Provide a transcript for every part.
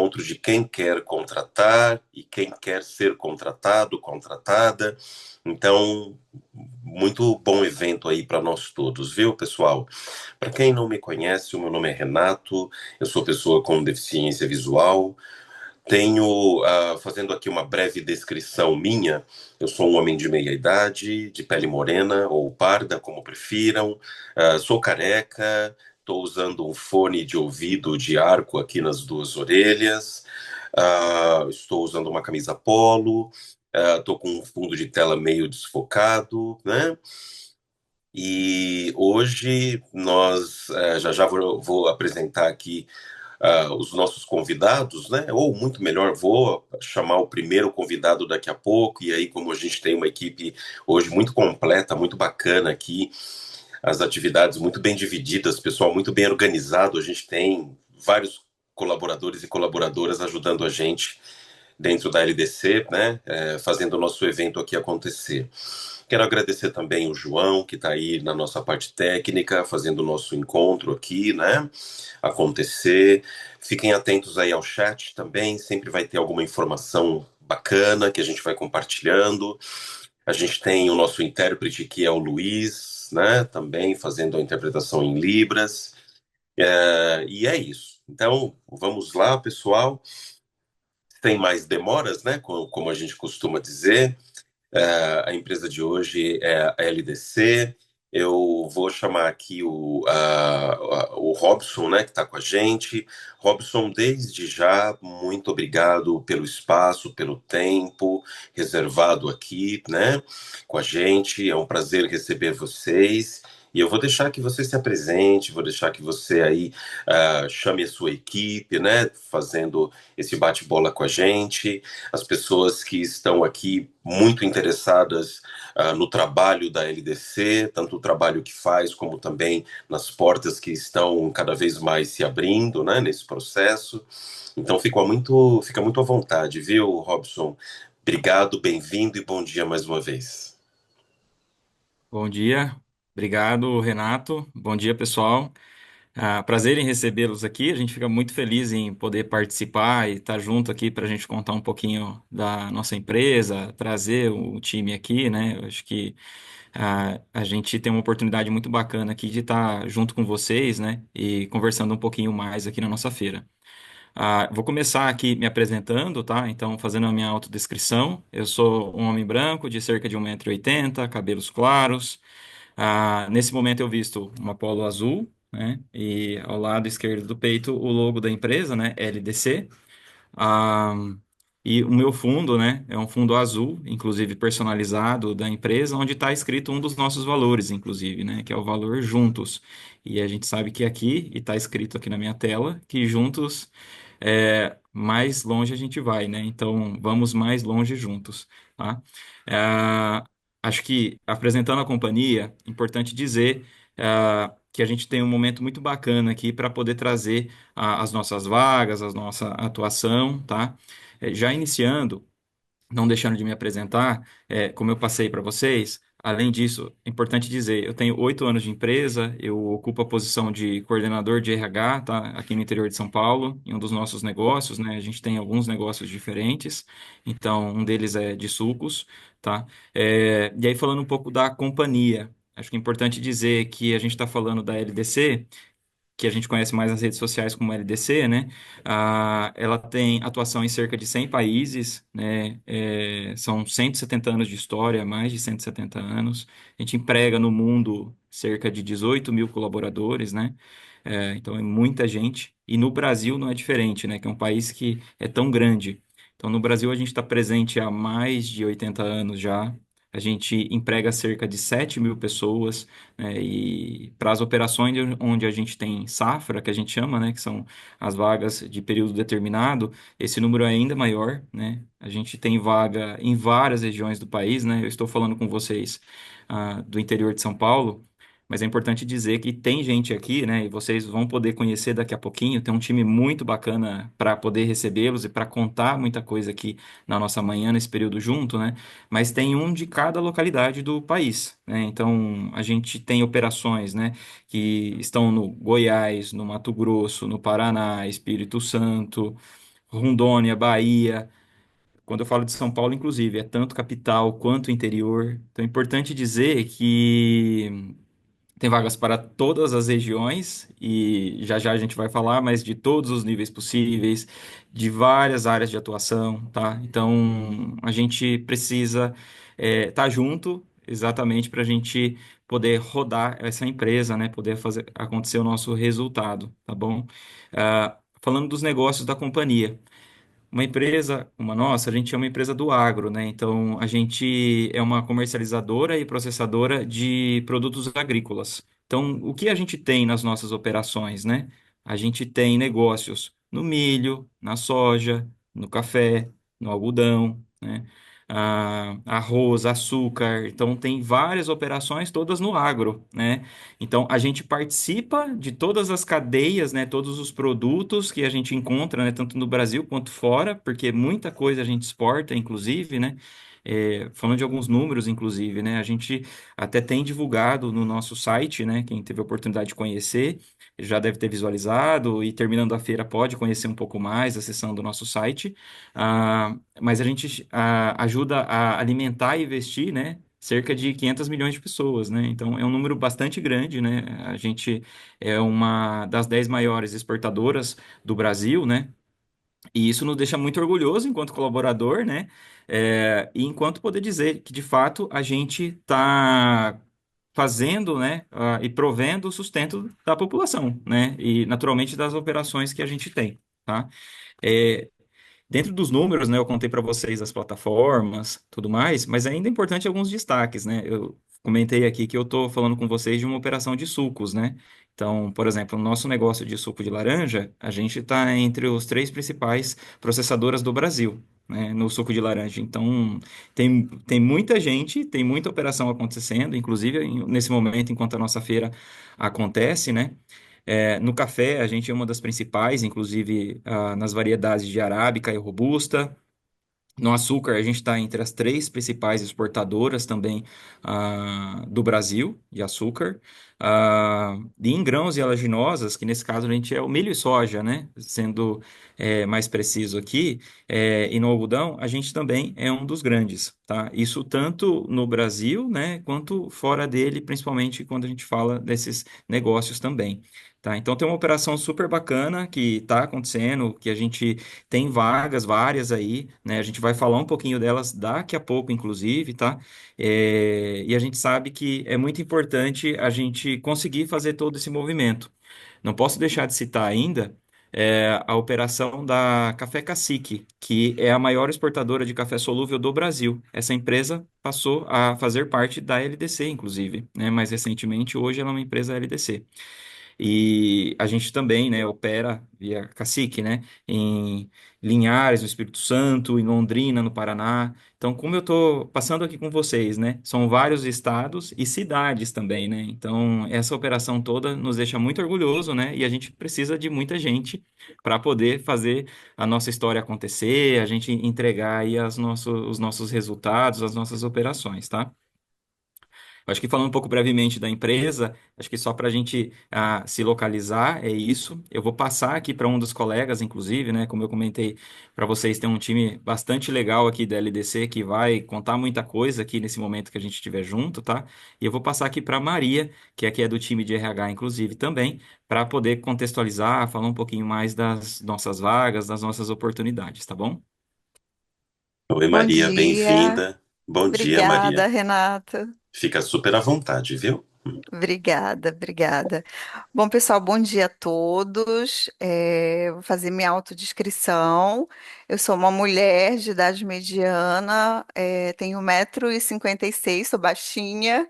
encontro de quem quer contratar e quem quer ser contratado, contratada. Então, muito bom evento aí para nós todos, viu, pessoal? Para quem não me conhece, o meu nome é Renato, eu sou pessoa com deficiência visual. Tenho, fazendo aqui uma breve descrição minha, eu sou um homem de meia idade, de pele morena ou parda, como prefiram. Sou careca, estou usando um fone de ouvido de arco aqui nas duas orelhas. Estou usando uma camisa polo. Estou com um fundo de tela meio desfocado, né? E hoje nós já já vou apresentar aqui os nossos convidados, né? Ou muito melhor, vou chamar o primeiro convidado daqui a pouco. E aí, como a gente tem uma equipe hoje muito completa, muito bacana aqui, as atividades muito bem divididas, pessoal muito bem organizado, a gente tem vários colaboradores e colaboradoras ajudando a gente dentro da LDC, né? Fazendo o nosso evento aqui acontecer. Quero agradecer também o João, que está aí na nossa parte técnica, fazendo o nosso encontro aqui, né? Acontecer. Fiquem atentos aí ao chat também, sempre vai ter alguma informação bacana que a gente vai compartilhando. A gente tem o nosso intérprete, que é o Luiz, né? Também fazendo a interpretação em Libras. E é isso. Então, vamos lá, pessoal. Sem mais demoras, né? Como a gente costuma dizer. A empresa de hoje é a LDC. Eu vou chamar aqui o Robson, né, que está com a gente. Robson, desde já, muito obrigado pelo espaço, pelo tempo reservado aqui, né, com a gente. É um prazer receber vocês. E eu vou deixar que você se apresente, vou deixar que você aí chame a sua equipe, né, fazendo esse bate-bola com a gente. As pessoas que estão aqui muito interessadas no trabalho da LDC, tanto o trabalho que faz, como também nas portas que estão cada vez mais se abrindo, né, nesse processo. Então fica muito à vontade, viu, Robson? Obrigado, bem-vindo e bom dia mais uma vez. Bom dia, obrigado, Renato. Bom dia, pessoal. Prazer em recebê-los aqui. A gente fica muito feliz em poder participar e estar junto aqui para a gente contar um pouquinho da nossa empresa, trazer o time aqui, né? Eu acho que a gente tem uma oportunidade muito bacana aqui de estar junto com vocês, né? E conversando um pouquinho mais aqui na nossa feira. Vou começar aqui me apresentando, tá? Então, fazendo a minha autodescrição. Eu sou um homem branco de cerca de 1,80 m, cabelos claros. Nesse momento eu visto uma polo azul, né? E ao lado esquerdo do peito o logo da empresa, né? LDC. Ah, e o meu fundo, né? É um fundo azul, inclusive personalizado da empresa, onde está escrito um dos nossos valores, inclusive, né? Que é o valor juntos. E a gente sabe que aqui, e está escrito aqui na minha tela, que juntos mais longe a gente vai, né? Então vamos mais longe juntos, tá? É, Acho que apresentando a companhia, importante dizer que a gente tem um momento muito bacana aqui para poder trazer as nossas vagas, a nossa atuação, tá? Já iniciando, não deixando de me apresentar, como eu passei para vocês, além disso, é importante dizer, eu tenho 8 anos de empresa, eu ocupo a posição de coordenador de RH, tá? Aqui no interior de São Paulo, em um dos nossos negócios, né? A gente tem alguns negócios diferentes, então um deles é de sucos, tá? E aí falando um pouco da companhia, acho que é importante dizer que a gente está falando da LDC, que a gente conhece mais nas redes sociais como LDC, né? Ela tem atuação em cerca de 100 países, né? São 170 anos de história, mais de 170 anos. A gente emprega no mundo cerca de 18 mil colaboradores, né? Então é muita gente. E no Brasil não é diferente, né? Que é um país que é tão grande. Então no Brasil a gente está presente há mais de 80 anos já. A gente emprega cerca de 7 mil pessoas, né? E para as operações onde a gente tem safra, que a gente chama, né? Que são as vagas de período determinado, esse número é ainda maior, né? A gente tem vaga em várias regiões do país, né? Eu estou falando com vocês, do interior de São Paulo. Mas é importante dizer que tem gente aqui, né? E vocês vão poder conhecer daqui a pouquinho. Tem um time muito bacana para poder recebê-los e para contar muita coisa aqui na nossa manhã, nesse período junto, né? Mas tem um de cada localidade do país, né? Então, a gente tem operações, né, que estão no Goiás, no Mato Grosso, no Paraná, Espírito Santo, Rondônia, Bahia. Quando eu falo de São Paulo, inclusive, é tanto capital quanto interior. Então é importante dizer que tem vagas para todas as regiões e já já a gente vai falar, mas de todos os níveis possíveis, de várias áreas de atuação, tá? Então a gente precisa estar junto exatamente para a gente poder rodar essa empresa, né? Poder fazer acontecer o nosso resultado, tá bom? Falando dos negócios da companhia. Uma empresa, uma nossa, a gente é uma empresa do agro, né? Então, a gente é uma comercializadora e processadora de produtos agrícolas. Então, o que a gente tem nas nossas operações, né? A gente tem negócios no milho, na soja, no café, no algodão, né? Arroz, açúcar. Então, tem várias operações todas no agro, né? Então, a gente participa de todas as cadeias, né, todos os produtos que a gente encontra, né, tanto no Brasil quanto fora, porque muita coisa a gente exporta, inclusive, né, falando de alguns números, inclusive, né, a gente até tem divulgado no nosso site, né, quem teve a oportunidade de conhecer, já deve ter visualizado e terminando a feira pode conhecer um pouco mais acessando o nosso site. Mas a gente ajuda a alimentar e investir, né, cerca de 500 milhões de pessoas, né? Então é um número bastante grande, né? A gente é uma das 10 maiores exportadoras do Brasil, né? E isso nos deixa muito orgulhoso enquanto colaborador, né? E enquanto poder dizer que de fato a gente está fazendo, né, e provendo o sustento da população, né? E naturalmente das operações que a gente tem, tá? É, Dentro dos números, né, eu contei para vocês as plataformas, tudo mais, mas ainda é importante alguns destaques, né? Eu comentei aqui que eu estou falando com vocês de uma operação de sucos, né? Então, por exemplo, o nosso negócio de suco de laranja, a gente está entre os três principais processadoras do Brasil, né, no suco de laranja. Então, tem muita gente, tem muita operação acontecendo, inclusive nesse momento, enquanto a nossa feira acontece, né? No café, a gente é uma das principais, inclusive nas variedades de arábica e robusta. No açúcar, a gente está entre as três principais exportadoras também do Brasil de açúcar. E em grãos e oleaginosas, que nesse caso a gente é o milho e soja, né? Sendo mais preciso aqui, e no algodão, a gente também é um dos grandes, tá? Isso tanto no Brasil, né, quanto fora dele, principalmente quando a gente fala desses negócios também. Tá, então tem uma operação super bacana que está acontecendo, que a gente tem vagas várias aí, né? A gente vai falar um pouquinho delas daqui a pouco, inclusive, tá? E a gente sabe que é muito importante a gente conseguir fazer todo esse movimento. Não posso deixar de citar ainda a operação da Café Cacique, que é a maior exportadora de café solúvel do Brasil. Essa empresa passou a fazer parte da LDC, inclusive, né? Mais recentemente, hoje ela é uma empresa LDC. E a gente também, né, opera via Cacique, né, em Linhares, no Espírito Santo, em Londrina, no Paraná. Então, como eu estou passando aqui com vocês, né, são vários estados e cidades também, né. Então, essa operação toda nos deixa muito orgulhoso, né, e a gente precisa de muita gente para poder fazer a nossa história acontecer, a gente entregar aí os nossos resultados, as nossas operações, tá? Acho que falando um pouco brevemente da empresa, acho que só para a gente se localizar é isso. Eu vou passar aqui para um dos colegas, inclusive, né? Como eu comentei para vocês, tem um time bastante legal aqui da LDC que vai contar muita coisa aqui nesse momento que a gente estiver junto, tá? E eu vou passar aqui para Maria, que aqui é do time de RH, inclusive, também, para poder contextualizar, falar um pouquinho mais das nossas vagas, das nossas oportunidades, tá bom? Oi, Bom Maria, dia, bem-vinda. Bom dia, obrigada, Maria. Renata. Fica super à vontade, viu? Obrigada, obrigada. Bom, pessoal, bom dia a todos. Vou fazer minha autodescrição. Eu sou uma mulher de idade mediana, tenho 1,56 m, sou baixinha.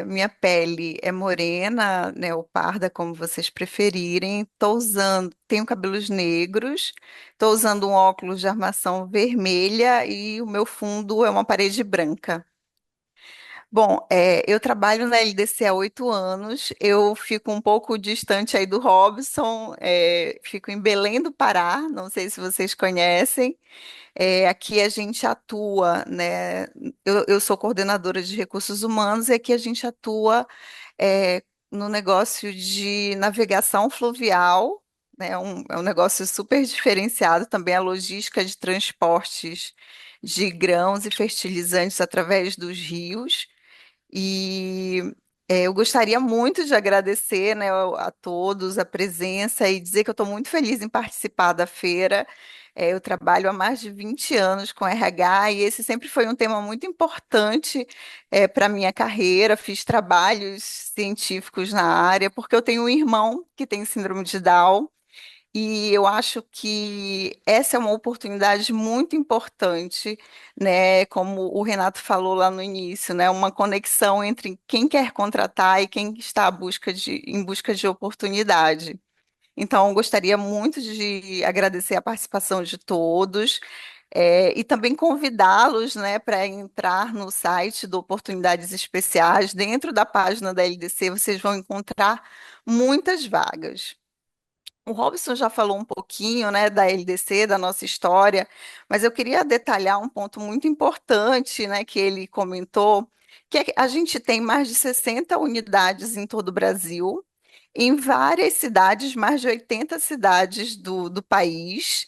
Minha pele é morena, né, ou parda, como vocês preferirem. Tenho cabelos negros, estou usando um óculos de armação vermelha e o meu fundo é uma parede branca. Bom, eu trabalho na LDC há 8 anos. Eu fico um pouco distante aí do Robson, fico em Belém do Pará, não sei se vocês conhecem. Aqui a gente atua, né? Eu sou coordenadora de recursos humanos e aqui a gente atua no negócio de navegação fluvial, né? É um negócio super diferenciado também a logística de transportes de grãos e fertilizantes através dos rios. E eu gostaria muito de agradecer, né, a todos a presença e dizer que eu estou muito feliz em participar da feira. Eu trabalho há mais de 20 anos com RH e esse sempre foi um tema muito importante para a minha carreira. Fiz trabalhos científicos na área, porque eu tenho um irmão que tem síndrome de Down. E eu acho que essa é uma oportunidade muito importante, né? Como o Renato falou lá no início, né? Uma conexão entre quem quer contratar e quem está em busca de oportunidade. Então, eu gostaria muito de agradecer a participação de todos, e também convidá-los, né, para entrar no site do Oportunidades Especiais. Dentro da página da LDC, vocês vão encontrar muitas vagas. O Robson já falou um pouquinho, né, da LDC, da nossa história, mas eu queria detalhar um ponto muito importante, né, que ele comentou, que é que a gente tem mais de 60 unidades em todo o Brasil, em várias cidades, mais de 80 cidades do país,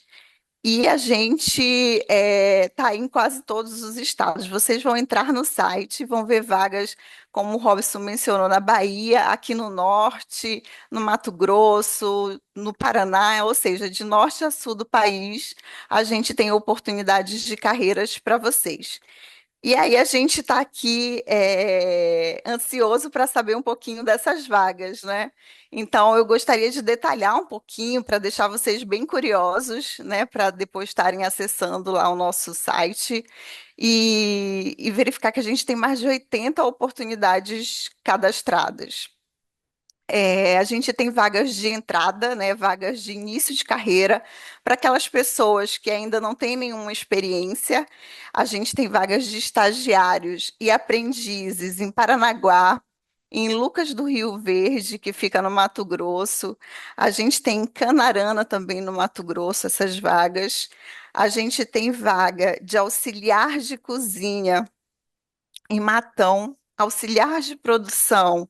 e a gente está em quase todos os estados. Vocês vão entrar no site, vão ver vagas, como o Robson mencionou, na Bahia, aqui no norte, no Mato Grosso, no Paraná, ou seja, de norte a sul do país, a gente tem oportunidades de carreiras para vocês. E aí a gente está aqui ansioso para saber um pouquinho dessas vagas, né? Então eu gostaria de detalhar um pouquinho para deixar vocês bem curiosos, né? Para depois estarem acessando lá o nosso site e verificar que a gente tem mais de 80 oportunidades cadastradas. A gente tem vagas de entrada, né, vagas de início de carreira, para aquelas pessoas que ainda não têm nenhuma experiência. A gente tem vagas de estagiários e aprendizes em Paranaguá, em Lucas do Rio Verde, que fica no Mato Grosso. A gente tem em Canarana também no Mato Grosso essas vagas. A gente tem vaga de auxiliar de cozinha em Matão, auxiliar de produção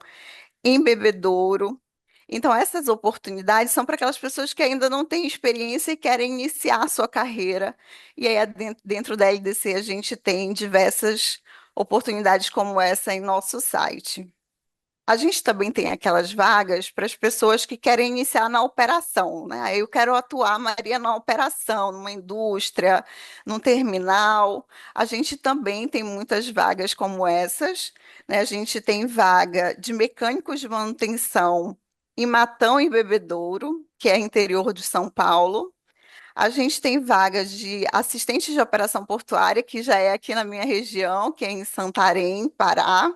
em Bebedouro. Então, essas oportunidades são para aquelas pessoas que ainda não têm experiência e querem iniciar a sua carreira. E aí, dentro da LDC, a gente tem diversas oportunidades como essa em nosso site. A gente também tem aquelas vagas para as pessoas que querem iniciar na operação, né? Aí eu quero atuar, Maria, na operação, numa indústria, num terminal. A gente também tem muitas vagas como essas, né? A gente tem vaga de mecânicos de manutenção em Matão e Bebedouro, que é interior de São Paulo. A gente tem vagas de assistente de operação portuária, que já é aqui na minha região, que é em Santarém, Pará.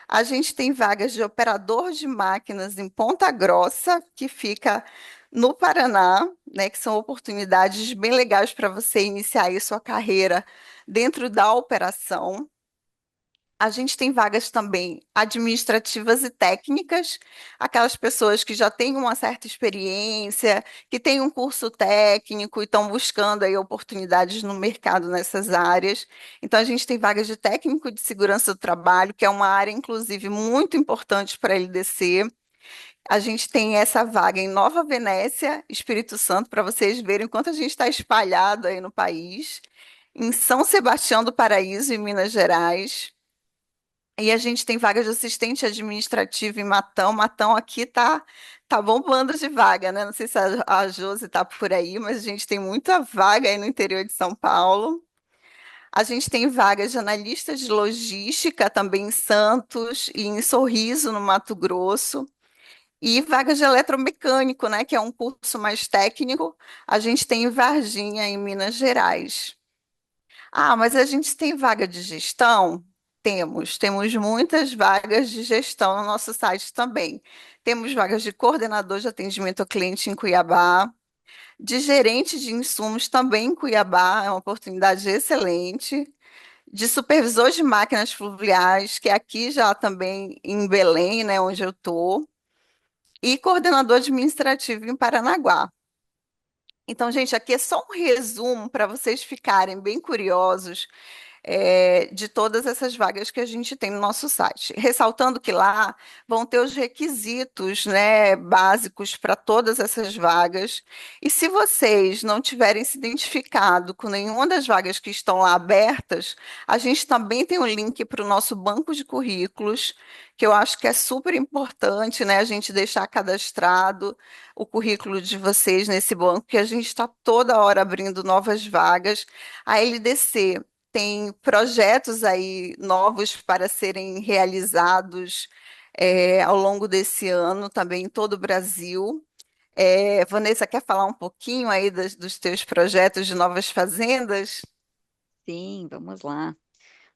A gente tem vagas de operador de máquinas em Ponta Grossa, que fica no Paraná, né, que são oportunidades bem legais para você iniciar aí sua carreira dentro da operação. A gente tem vagas também administrativas e técnicas, aquelas pessoas que já têm uma certa experiência, que têm um curso técnico e estão buscando aí oportunidades no mercado nessas áreas. Então, a gente tem vagas de técnico de segurança do trabalho, que é uma área, inclusive, muito importante para a LDC. A gente tem essa vaga em Nova Venécia, Espírito Santo, para vocês verem quanto a gente está espalhado aí no país. Em São Sebastião do Paraíso, em Minas Gerais. E a gente tem vaga de assistente administrativo em Matão. Matão aqui tá bombando de vaga, né? Não sei se a Josi tá por aí, mas a gente tem muita vaga aí no interior de São Paulo. A gente tem vagas de analista de logística também em Santos e em Sorriso, no Mato Grosso. E vagas de eletromecânico, né? Que é um curso mais técnico. A gente tem em Varginha, em Minas Gerais. Ah, mas a gente tem vaga de gestão? Temos muitas vagas de gestão no nosso site também. Temos vagas de coordenador de atendimento ao cliente em Cuiabá, de gerente de insumos também em Cuiabá, é uma oportunidade excelente, de supervisor de máquinas fluviais, que é aqui já também em Belém, né, onde eu estou, e coordenador administrativo em Paranaguá. Então, gente, aqui é só um resumo para vocês ficarem bem curiosos de todas essas vagas que a gente tem no nosso site. Ressaltando que lá vão ter os requisitos, né, básicos para todas essas vagas. E se vocês não tiverem se identificado com nenhuma das vagas que estão lá abertas, a gente também tem um link para o nosso banco de currículos, que eu acho que é super importante, né, a gente deixar cadastrado o currículo de vocês nesse banco, que a gente está toda hora abrindo novas vagas. A LDC tem projetos aí novos para serem realizados ao longo desse ano, também em todo o Brasil. Vanessa, quer falar um pouquinho aí dos teus projetos de novas fazendas? Sim, vamos lá.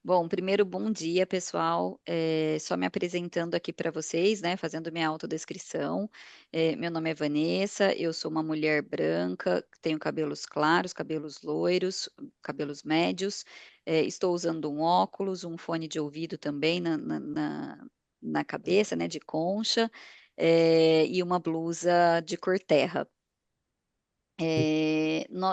Bom, primeiro, bom dia, pessoal. Só me apresentando aqui para vocês, né, fazendo minha autodescrição. Meu nome é Vanessa, eu sou uma mulher branca, tenho cabelos claros, cabelos loiros, cabelos médios. Estou usando um óculos, um fone de ouvido também na cabeça, né, de concha, e uma blusa de cor terra.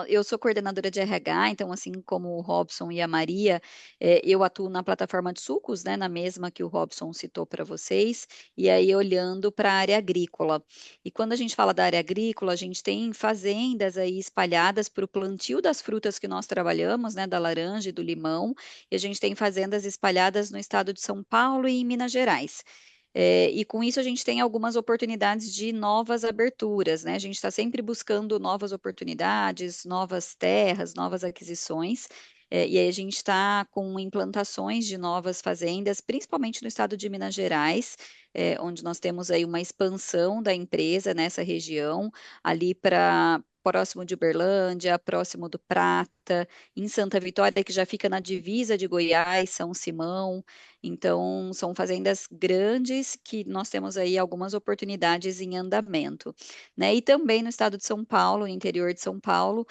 Eu sou coordenadora de RH, então, assim como o Robson e a Maria, eu atuo na plataforma de sucos, né, na mesma que o Robson citou para vocês, e aí olhando para a área agrícola. E quando a gente fala da área agrícola, a gente tem fazendas aí espalhadas para o plantio das frutas que nós trabalhamos, né, da laranja e do limão, e a gente tem fazendas espalhadas no estado de São Paulo e em Minas Gerais. E com isso a gente tem algumas oportunidades de novas aberturas, né? A gente está sempre buscando novas oportunidades, novas terras, novas aquisições. E aí a gente está com implantações de novas fazendas, principalmente no estado de Minas Gerais, onde nós temos aí uma expansão da empresa nessa região, ali para próximo de Uberlândia, próximo do Prata, em Santa Vitória, que já fica na divisa de Goiás, São Simão. Então, são fazendas grandes que nós temos aí algumas oportunidades em andamento, né? E também no estado de São Paulo, no interior de São Paulo,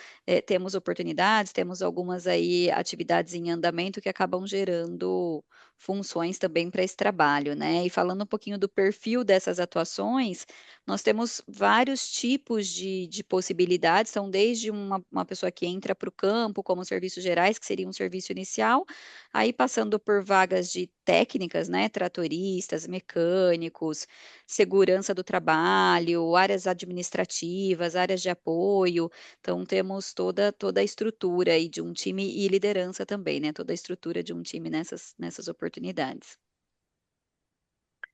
temos oportunidades, temos algumas aí atividades em andamento que acabam gerando funções também para esse trabalho, né? E falando um pouquinho do perfil dessas atuações, nós temos vários tipos de possibilidades, são desde uma pessoa que entra para o campo como serviços gerais, que seria um serviço inicial, aí passando por vagas de técnicas, né, tratoristas, mecânicos, segurança do trabalho, áreas administrativas, áreas de apoio. Então temos toda a estrutura aí de um time e liderança também, né, toda a estrutura de um time nessas oportunidades.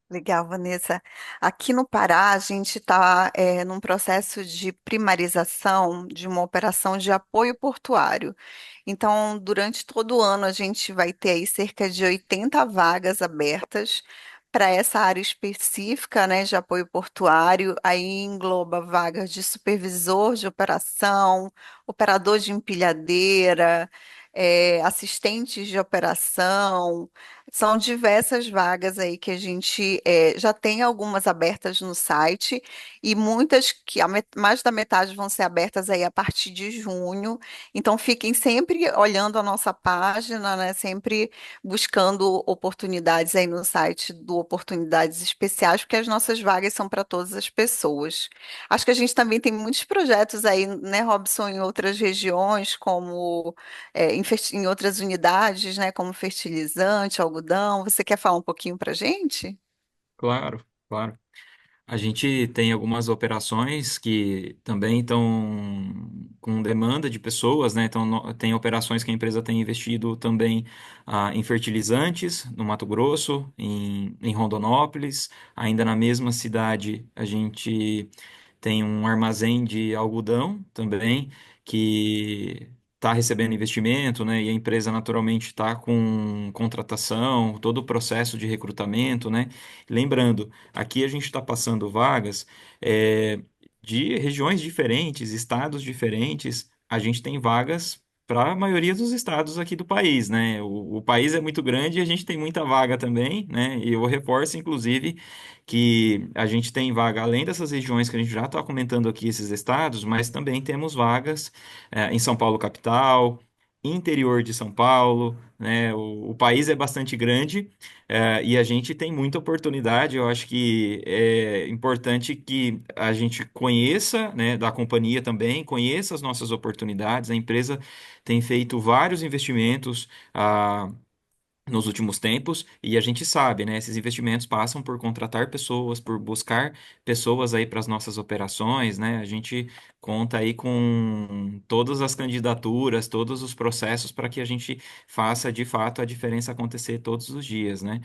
Legal, Vanessa. Aqui no Pará, a gente está num processo de primarização de uma operação de apoio portuário. Então, durante todo o ano, a gente vai ter aí cerca de 80 vagas abertas para essa área específica, né, de apoio portuário. Aí engloba vagas de supervisor de operação, operador de empilhadeira, assistentes de operação. São diversas vagas aí que a gente já tem algumas abertas no site e muitas que mais da metade vão ser abertas aí a partir de junho. Então fiquem sempre olhando a nossa página, né? Sempre buscando oportunidades aí no site do Oportunidades Especiais, porque as nossas vagas são para todas as pessoas. Acho que a gente também tem muitos projetos aí, né, Robson, em outras regiões, como em outras unidades, né, como fertilizante, algodão. Você quer falar um pouquinho para a gente? Claro, claro. A gente tem algumas operações que também estão com demanda de pessoas, né? Então, tem operações que a empresa tem investido também em fertilizantes, no Mato Grosso, em Rondonópolis. Ainda na mesma cidade, a gente tem um armazém de algodão também, que está recebendo investimento, né? E a empresa naturalmente está com contratação, todo o processo de recrutamento, né? Lembrando, aqui a gente está passando vagas de regiões diferentes, estados diferentes. A gente tem vagas para a maioria dos estados aqui do país, né? O país é muito grande e a gente tem muita vaga também, né? E eu reforço, inclusive, que a gente tem vaga além dessas regiões que a gente já está comentando aqui, esses estados, mas também temos vagas em São Paulo capital, interior de São Paulo, né? O país é bastante grande, e a gente tem muita oportunidade. Eu acho que é importante que a gente conheça, né, da companhia também, conheça as nossas oportunidades. A empresa tem feito vários investimentos. Nos últimos tempos, e a gente sabe, né, esses investimentos passam por contratar pessoas, por buscar pessoas aí para as nossas operações, né, a gente conta aí com todas as candidaturas, todos os processos para que a gente faça de fato a diferença acontecer todos os dias, né.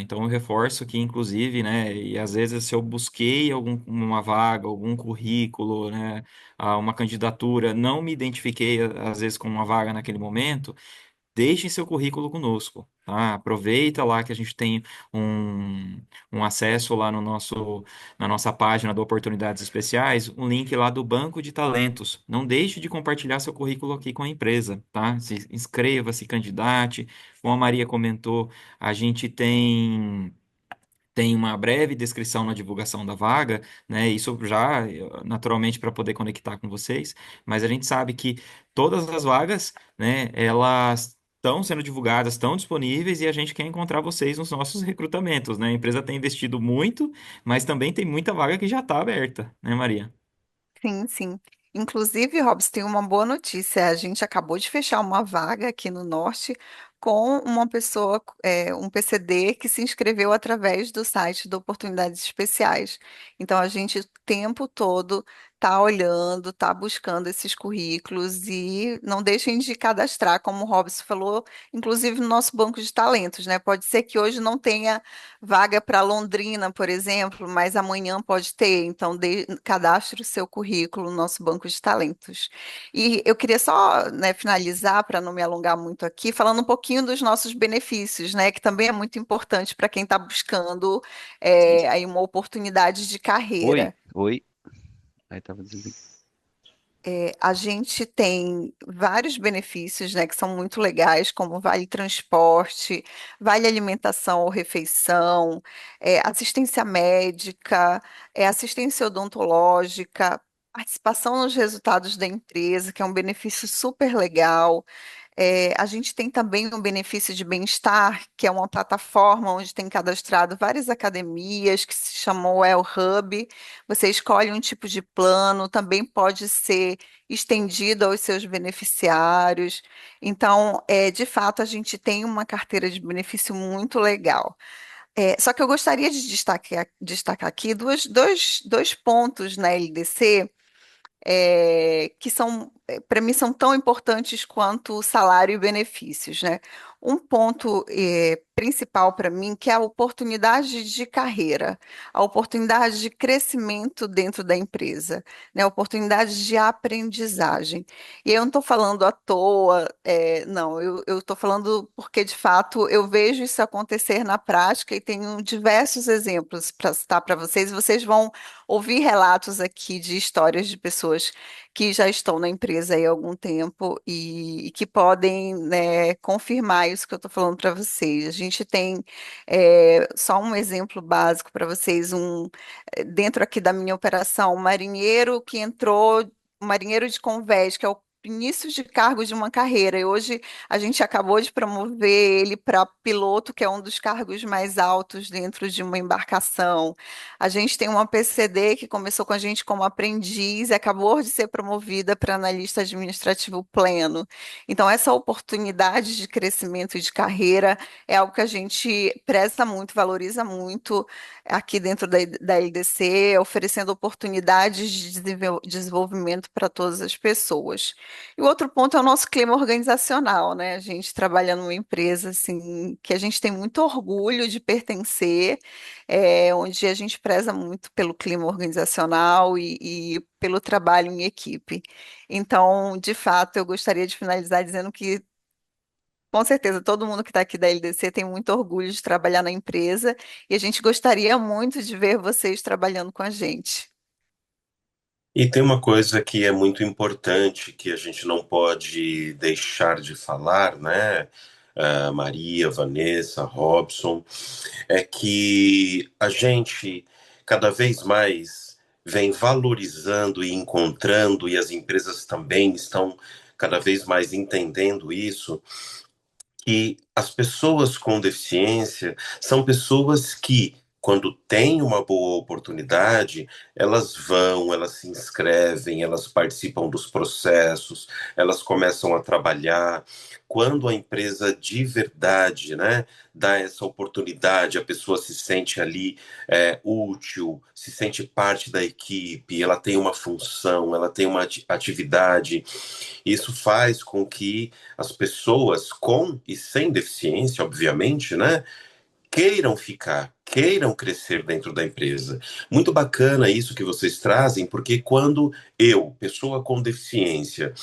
Então eu reforço que, inclusive, né, e às vezes se eu busquei uma vaga, algum currículo, né, uma candidatura, não me identifiquei às vezes com uma vaga naquele momento, deixe seu currículo conosco, tá? Aproveita lá que a gente tem um acesso lá na nossa página do Oportunidades Especiais, um link lá do Banco de Talentos. Não deixe de compartilhar seu currículo aqui com a empresa, tá? Se inscreva, se candidate. Como a Maria comentou, a gente tem uma breve descrição na divulgação da vaga, né? Isso já naturalmente para poder conectar com vocês, mas a gente sabe que todas as vagas, né, elas estão sendo divulgadas, estão disponíveis e a gente quer encontrar vocês nos nossos recrutamentos, né? A empresa tem investido muito, mas também tem muita vaga que já está aberta, né, Maria? Sim, sim. Inclusive, Robson, tem uma boa notícia. A gente acabou de fechar uma vaga aqui no Norte com uma pessoa, um PCD que se inscreveu através do site do Oportunidades Especiais. Então, a gente o tempo todo está olhando, está buscando esses currículos e não deixem de cadastrar, como o Robson falou, inclusive no nosso banco de talentos, né? Pode ser que hoje não tenha vaga para Londrina, por exemplo, mas amanhã pode ter. Então, cadastre o seu currículo no nosso banco de talentos. E eu queria só, né, finalizar, para não me alongar muito aqui, falando um pouquinho dos nossos benefícios, né, que também é muito importante para quem está buscando aí uma oportunidade de Oi, carreira. oi. Aí tava desligado. A gente tem vários benefícios, né, que são muito legais, como vale transporte, vale alimentação ou refeição, assistência médica, assistência odontológica, participação nos resultados da empresa, que é um benefício super legal. A gente tem também um benefício de bem-estar, que é uma plataforma onde tem cadastrado várias academias, que se chamou El Hub. Você escolhe um tipo de plano, também pode ser estendido aos seus beneficiários. Então, de fato, a gente tem uma carteira de benefício muito legal. Só que eu gostaria de destacar aqui dois pontos na LDC que são, para mim, são tão importantes quanto o salário e benefícios, né? Um ponto principal para mim que é a oportunidade de carreira, a oportunidade de crescimento dentro da empresa, né? A oportunidade de aprendizagem. E eu não estou falando à toa, não, eu estou falando porque, de fato, eu vejo isso acontecer na prática e tenho diversos exemplos para citar para vocês, e vocês vão ouvir relatos aqui de histórias de pessoas que já estão na empresa aí há algum tempo e que podem, né, confirmar isso que eu estou falando para vocês. A gente tem só um exemplo básico para vocês, dentro aqui da minha operação, um marinheiro que entrou, um marinheiro de convés, que é o início de cargo de uma carreira. E hoje a gente acabou de promover ele para piloto, que é um dos cargos mais altos dentro de uma embarcação. A gente tem uma PCD que começou com a gente como aprendiz e acabou de ser promovida para analista administrativo pleno. Então, essa oportunidade de crescimento e de carreira é algo que a gente preza muito, valoriza muito aqui dentro da LDC, oferecendo oportunidades de desenvolvimento para todas as pessoas. E o outro ponto é o nosso clima organizacional, né? A gente trabalha numa empresa assim que a gente tem muito orgulho de pertencer, onde a gente preza muito pelo clima organizacional e pelo trabalho em equipe. Então, de fato, eu gostaria de finalizar dizendo que, com certeza, todo mundo que está aqui da LDC tem muito orgulho de trabalhar na empresa e a gente gostaria muito de ver vocês trabalhando com a gente. E tem uma coisa que é muito importante, que a gente não pode deixar de falar, né? Maria, Vanessa, Robson, é que a gente cada vez mais vem valorizando e encontrando, e as empresas também estão cada vez mais entendendo isso, que as pessoas com deficiência são pessoas que, quando têm uma boa oportunidade, elas vão, elas se inscrevem, elas participam dos processos, elas começam a trabalhar. Quando a empresa de verdade, né, dá essa oportunidade, a pessoa se sente ali útil, se sente parte da equipe, ela tem uma função, ela tem uma atividade. Isso faz com que as pessoas com e sem deficiência, obviamente, né, queiram ficar, queiram crescer dentro da empresa. Muito bacana isso que vocês trazem, porque quando eu, pessoa com deficiência,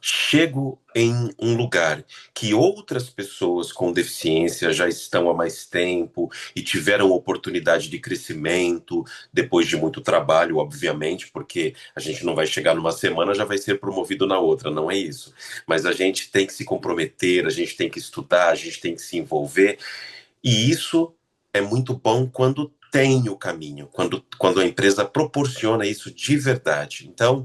chego em um lugar que outras pessoas com deficiência já estão há mais tempo e tiveram oportunidade de crescimento depois de muito trabalho, obviamente, porque a gente não vai chegar numa semana já vai ser promovido na outra, não é isso. Mas a gente tem que se comprometer, a gente tem que estudar, a gente tem que se envolver, e isso é muito bom quando tem o caminho, quando a empresa proporciona isso de verdade. Então,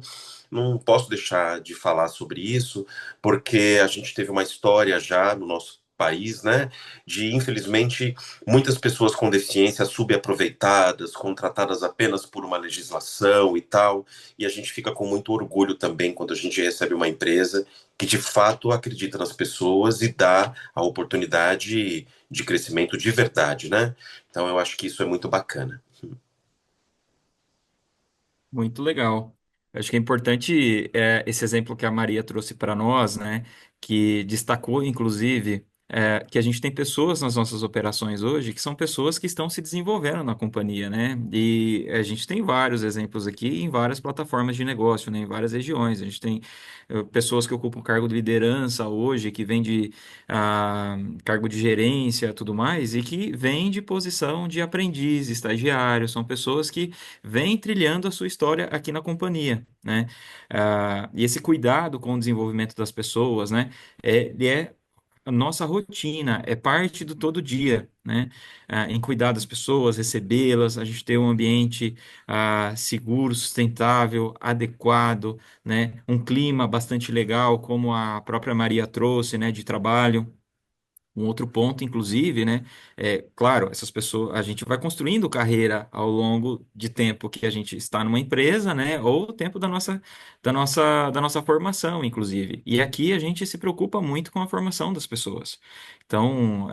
não posso deixar de falar sobre isso, porque a gente teve uma história já no nosso país, né, de, infelizmente, muitas pessoas com deficiência subaproveitadas, contratadas apenas por uma legislação e tal, e a gente fica com muito orgulho também quando a gente recebe uma empresa que, de fato, acredita nas pessoas e dá a oportunidade de crescimento de verdade, né? Então, eu acho que isso é muito bacana. Muito legal. Eu acho que é importante esse exemplo que a Maria trouxe para nós, né, que destacou, inclusive, que a gente tem pessoas nas nossas operações hoje que são pessoas que estão se desenvolvendo na companhia, né? E a gente tem vários exemplos aqui em várias plataformas de negócio, né, em várias regiões. A gente tem pessoas que ocupam cargo de liderança hoje, que vêm de cargo de gerência, tudo mais, e que vêm de posição de aprendiz, estagiário. São pessoas que vem trilhando a sua história aqui na companhia, né? E esse cuidado com o desenvolvimento das pessoas, né? Ele é a nossa rotina, é parte do todo dia, né? Em cuidar das pessoas, recebê-las, a gente ter um ambiente seguro, sustentável, adequado, né? Um clima bastante legal, como a própria Maria trouxe, né? De trabalho. Um outro ponto, inclusive, né? Claro, essas pessoas, a gente vai construindo carreira ao longo de tempo que a gente está numa empresa, né? Ou o tempo da nossa formação, inclusive. E aqui a gente se preocupa muito com a formação das pessoas. Então,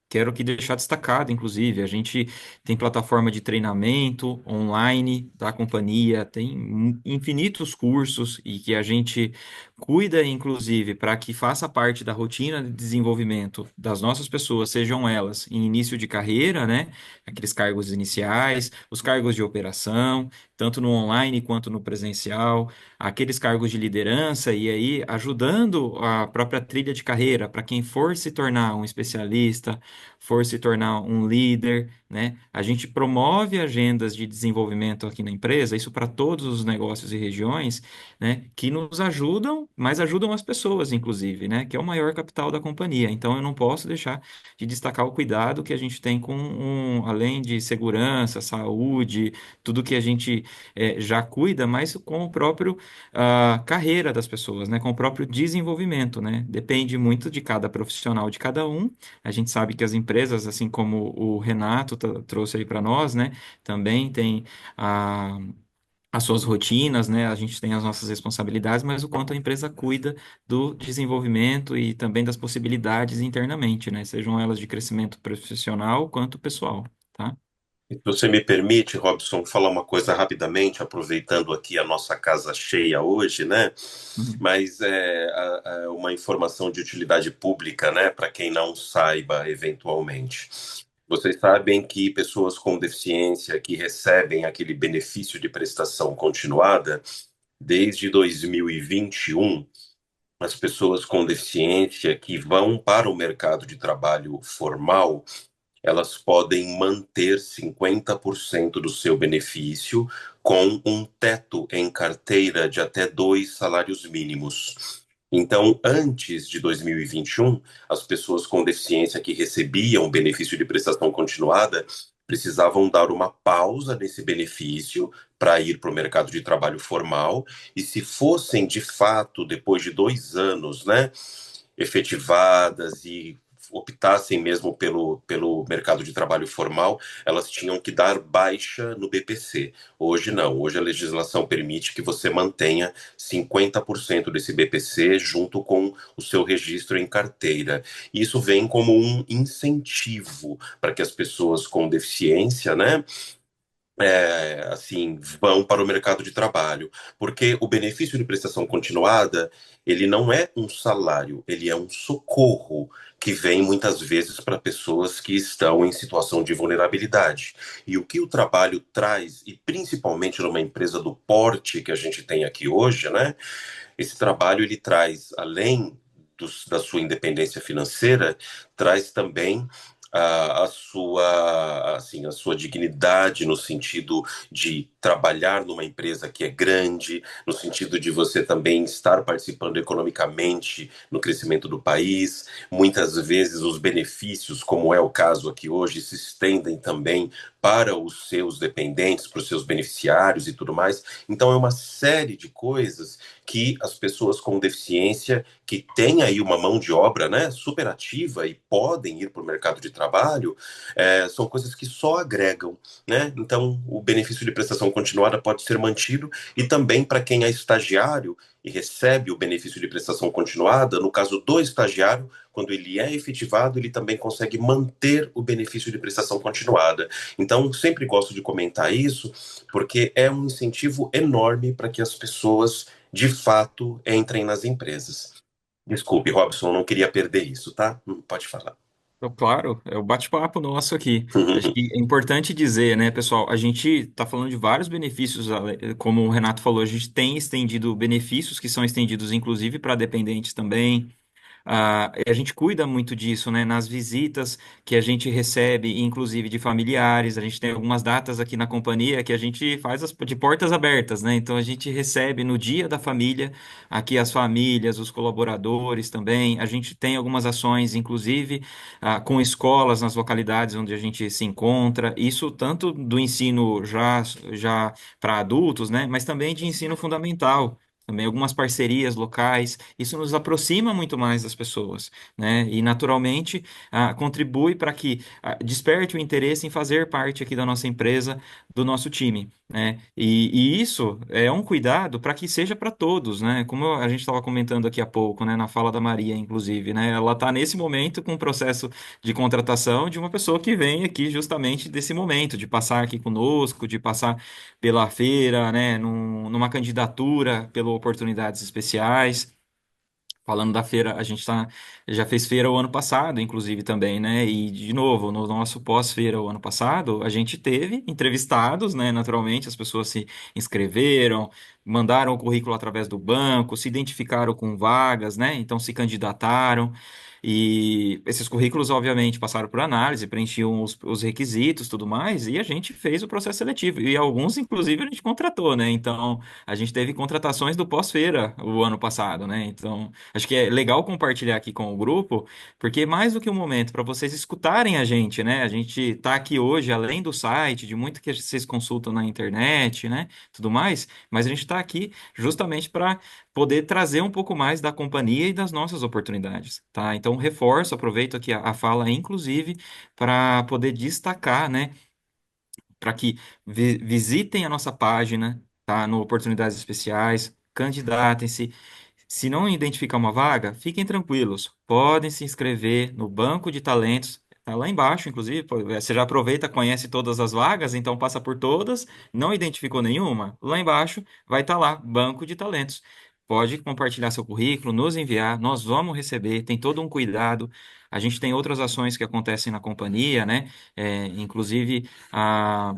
quero aqui deixar destacado, inclusive, a gente tem plataforma de treinamento online da companhia, tem infinitos cursos e que a gente cuida, inclusive, para que faça parte da rotina de desenvolvimento das nossas pessoas, sejam elas em início de carreira, né? Aqueles cargos iniciais, os cargos de operação, tanto no online quanto no presencial, aqueles cargos de liderança, e aí ajudando a própria trilha de carreira para quem for se tornar um especialista, for se tornar um líder, né? A gente promove agendas de desenvolvimento aqui na empresa, isso para todos os negócios e regiões, né, que nos ajudam, mas ajudam as pessoas, inclusive, né, que é o maior capital da companhia. Então, eu não posso deixar de destacar o cuidado que a gente tem com, além de segurança, saúde, tudo que a gente já cuida, mas com o próprio carreira das pessoas, né, com o próprio desenvolvimento, né. Depende muito de cada profissional, de cada um. A gente sabe que as empresas, assim como o Renato trouxe aí para nós, né, também tem a as suas rotinas, né? A gente tem as nossas responsabilidades, mas o quanto a empresa cuida do desenvolvimento e também das possibilidades internamente, né? Sejam elas de crescimento profissional quanto pessoal, tá? Se você me permite, Robson, falar uma coisa rapidamente, aproveitando aqui a nossa casa cheia hoje, né? Uhum. Mas uma informação de utilidade pública, né? Para quem não saiba, eventualmente. Vocês sabem que pessoas com deficiência que recebem aquele benefício de prestação continuada, desde 2021, as pessoas com deficiência que vão para o mercado de trabalho formal, elas podem manter 50% do seu benefício com um teto em carteira de até 2 salários mínimos. Então, antes de 2021, as pessoas com deficiência que recebiam o benefício de prestação continuada precisavam dar uma pausa nesse benefício para ir para o mercado de trabalho formal, e se fossem, de fato, depois de 2 anos, né, efetivadas e optassem mesmo pelo mercado de trabalho formal, elas tinham que dar baixa no BPC. Hoje não, hoje a legislação permite que você mantenha 50% desse BPC junto com o seu registro em carteira. E isso vem como um incentivo para que as pessoas com deficiência, né, assim, vão para o mercado de trabalho, porque o benefício de prestação continuada, ele não é um salário, ele é um socorro que vem muitas vezes para pessoas que estão em situação de vulnerabilidade. E o que o trabalho traz, e principalmente numa empresa do porte que a gente tem aqui hoje, né? Esse trabalho ele traz, além da sua independência financeira, traz também a sua dignidade no sentido de trabalhar numa empresa que é grande, no sentido de você também estar participando economicamente no crescimento do país. Muitas vezes os benefícios, como é o caso aqui hoje, se estendem também para os seus dependentes, para os seus beneficiários e tudo mais. Então é uma série de coisas que as pessoas com deficiência que têm aí uma mão de obra, né, super ativa e podem ir para o mercado de trabalho, são coisas que só agregam, né? Então, o benefício de prestação continuada pode ser mantido e também para quem é estagiário e recebe o benefício de prestação continuada, no caso do estagiário, quando ele é efetivado, ele também consegue manter o benefício de prestação continuada. Então, sempre gosto de comentar isso, porque é um incentivo enorme para que as pessoas de fato entrem nas empresas. Desculpe, Robson, não queria perder isso, tá? Pode falar. Então, claro, é o bate-papo nosso aqui. Acho que é importante dizer, né, pessoal, a gente está falando de vários benefícios, como o Renato falou, a gente tem estendido benefícios que são estendidos, inclusive, para dependentes também. A gente cuida muito disso, né? Nas visitas que a gente recebe, inclusive de familiares. A gente tem algumas datas aqui na companhia que a gente faz de portas abertas, né? Então a gente recebe no dia da família, aqui as famílias, os colaboradores também. A gente tem algumas ações, inclusive, com escolas nas localidades onde a gente se encontra. Isso tanto do ensino já para adultos, né? Mas também de ensino fundamental também algumas parcerias locais, isso nos aproxima muito mais das pessoas, né? E naturalmente contribui para que desperte o interesse em fazer parte aqui da nossa empresa, do nosso time, né? E isso é um cuidado para que seja para todos, né? Como a gente estava comentando aqui há pouco, né? Na fala da Maria, inclusive, né? Ela está nesse momento com o processo de contratação de uma pessoa que vem aqui justamente desse momento, de passar aqui conosco, de passar pela feira, né, numa candidatura pela oportunidades especiais. Falando da feira, a gente já fez feira o ano passado, inclusive também, né? E, de novo, no nosso pós-feira o ano passado, a gente teve entrevistados, né? Naturalmente, as pessoas se inscreveram, mandaram o currículo através do banco, se identificaram com vagas, né? Então se candidataram. E esses currículos, obviamente, passaram por análise, preenchiam os requisitos, tudo mais, e a gente fez o processo seletivo. E alguns, inclusive, a gente contratou, né? Então, a gente teve contratações do pós-feira o ano passado, né? Então, acho que é legal compartilhar aqui com o grupo, porque mais do que um momento para vocês escutarem a gente, né? A gente está aqui hoje, além do site, de muito que vocês consultam na internet, né? Tudo mais, mas a gente está aqui justamente para poder trazer um pouco mais da companhia e das nossas oportunidades, tá? Então, reforço, aproveito aqui a fala, inclusive, para poder destacar, né? Para que visitem a nossa página, tá? No Oportunidades Especiais, candidatem-se. Se não identificar uma vaga, fiquem tranquilos. Podem se inscrever no banco de talentos. Está lá embaixo, inclusive. Você já aproveita, conhece todas as vagas, então passa por todas. Não identificou nenhuma? Lá embaixo vai estar lá, banco de talentos. Pode compartilhar seu currículo, nos enviar, nós vamos receber. Tem todo um cuidado. A gente tem outras ações que acontecem na companhia, né? Inclusive,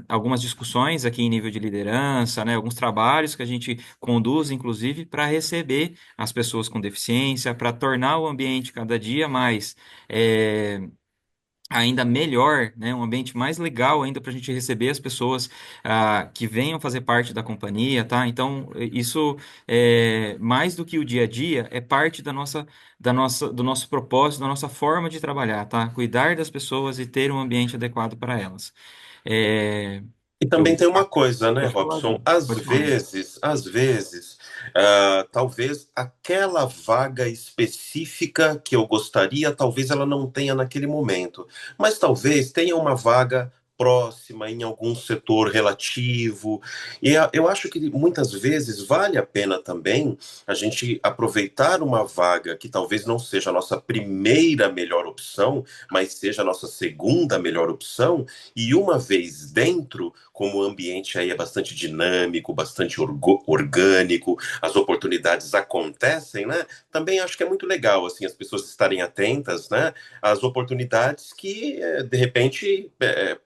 algumas discussões aqui em nível de liderança, né? Alguns trabalhos que a gente conduz, inclusive, para receber as pessoas com deficiência, para tornar o ambiente cada dia mais ainda melhor, né? Um ambiente mais legal ainda para a gente receber as pessoas que venham fazer parte da companhia, tá? Então, isso mais do que o dia a dia, é parte do nosso propósito, da nossa forma de trabalhar, tá? Cuidar das pessoas e ter um ambiente adequado para elas. É, E também Eu tem uma coisa, né, pode falar, Robson? Gu, pode falar. Às vezes, talvez aquela vaga específica que eu gostaria, talvez ela não tenha naquele momento, mas talvez tenha uma vaga próxima em algum setor relativo. E eu acho que muitas vezes vale a pena também a gente aproveitar uma vaga que talvez não seja a nossa primeira melhor opção, mas seja a nossa segunda melhor opção, e uma vez dentro, como o ambiente aí é bastante dinâmico, bastante orgânico, as oportunidades acontecem, né? Também acho que é muito legal, assim, as pessoas estarem atentas, né, às oportunidades que, de repente,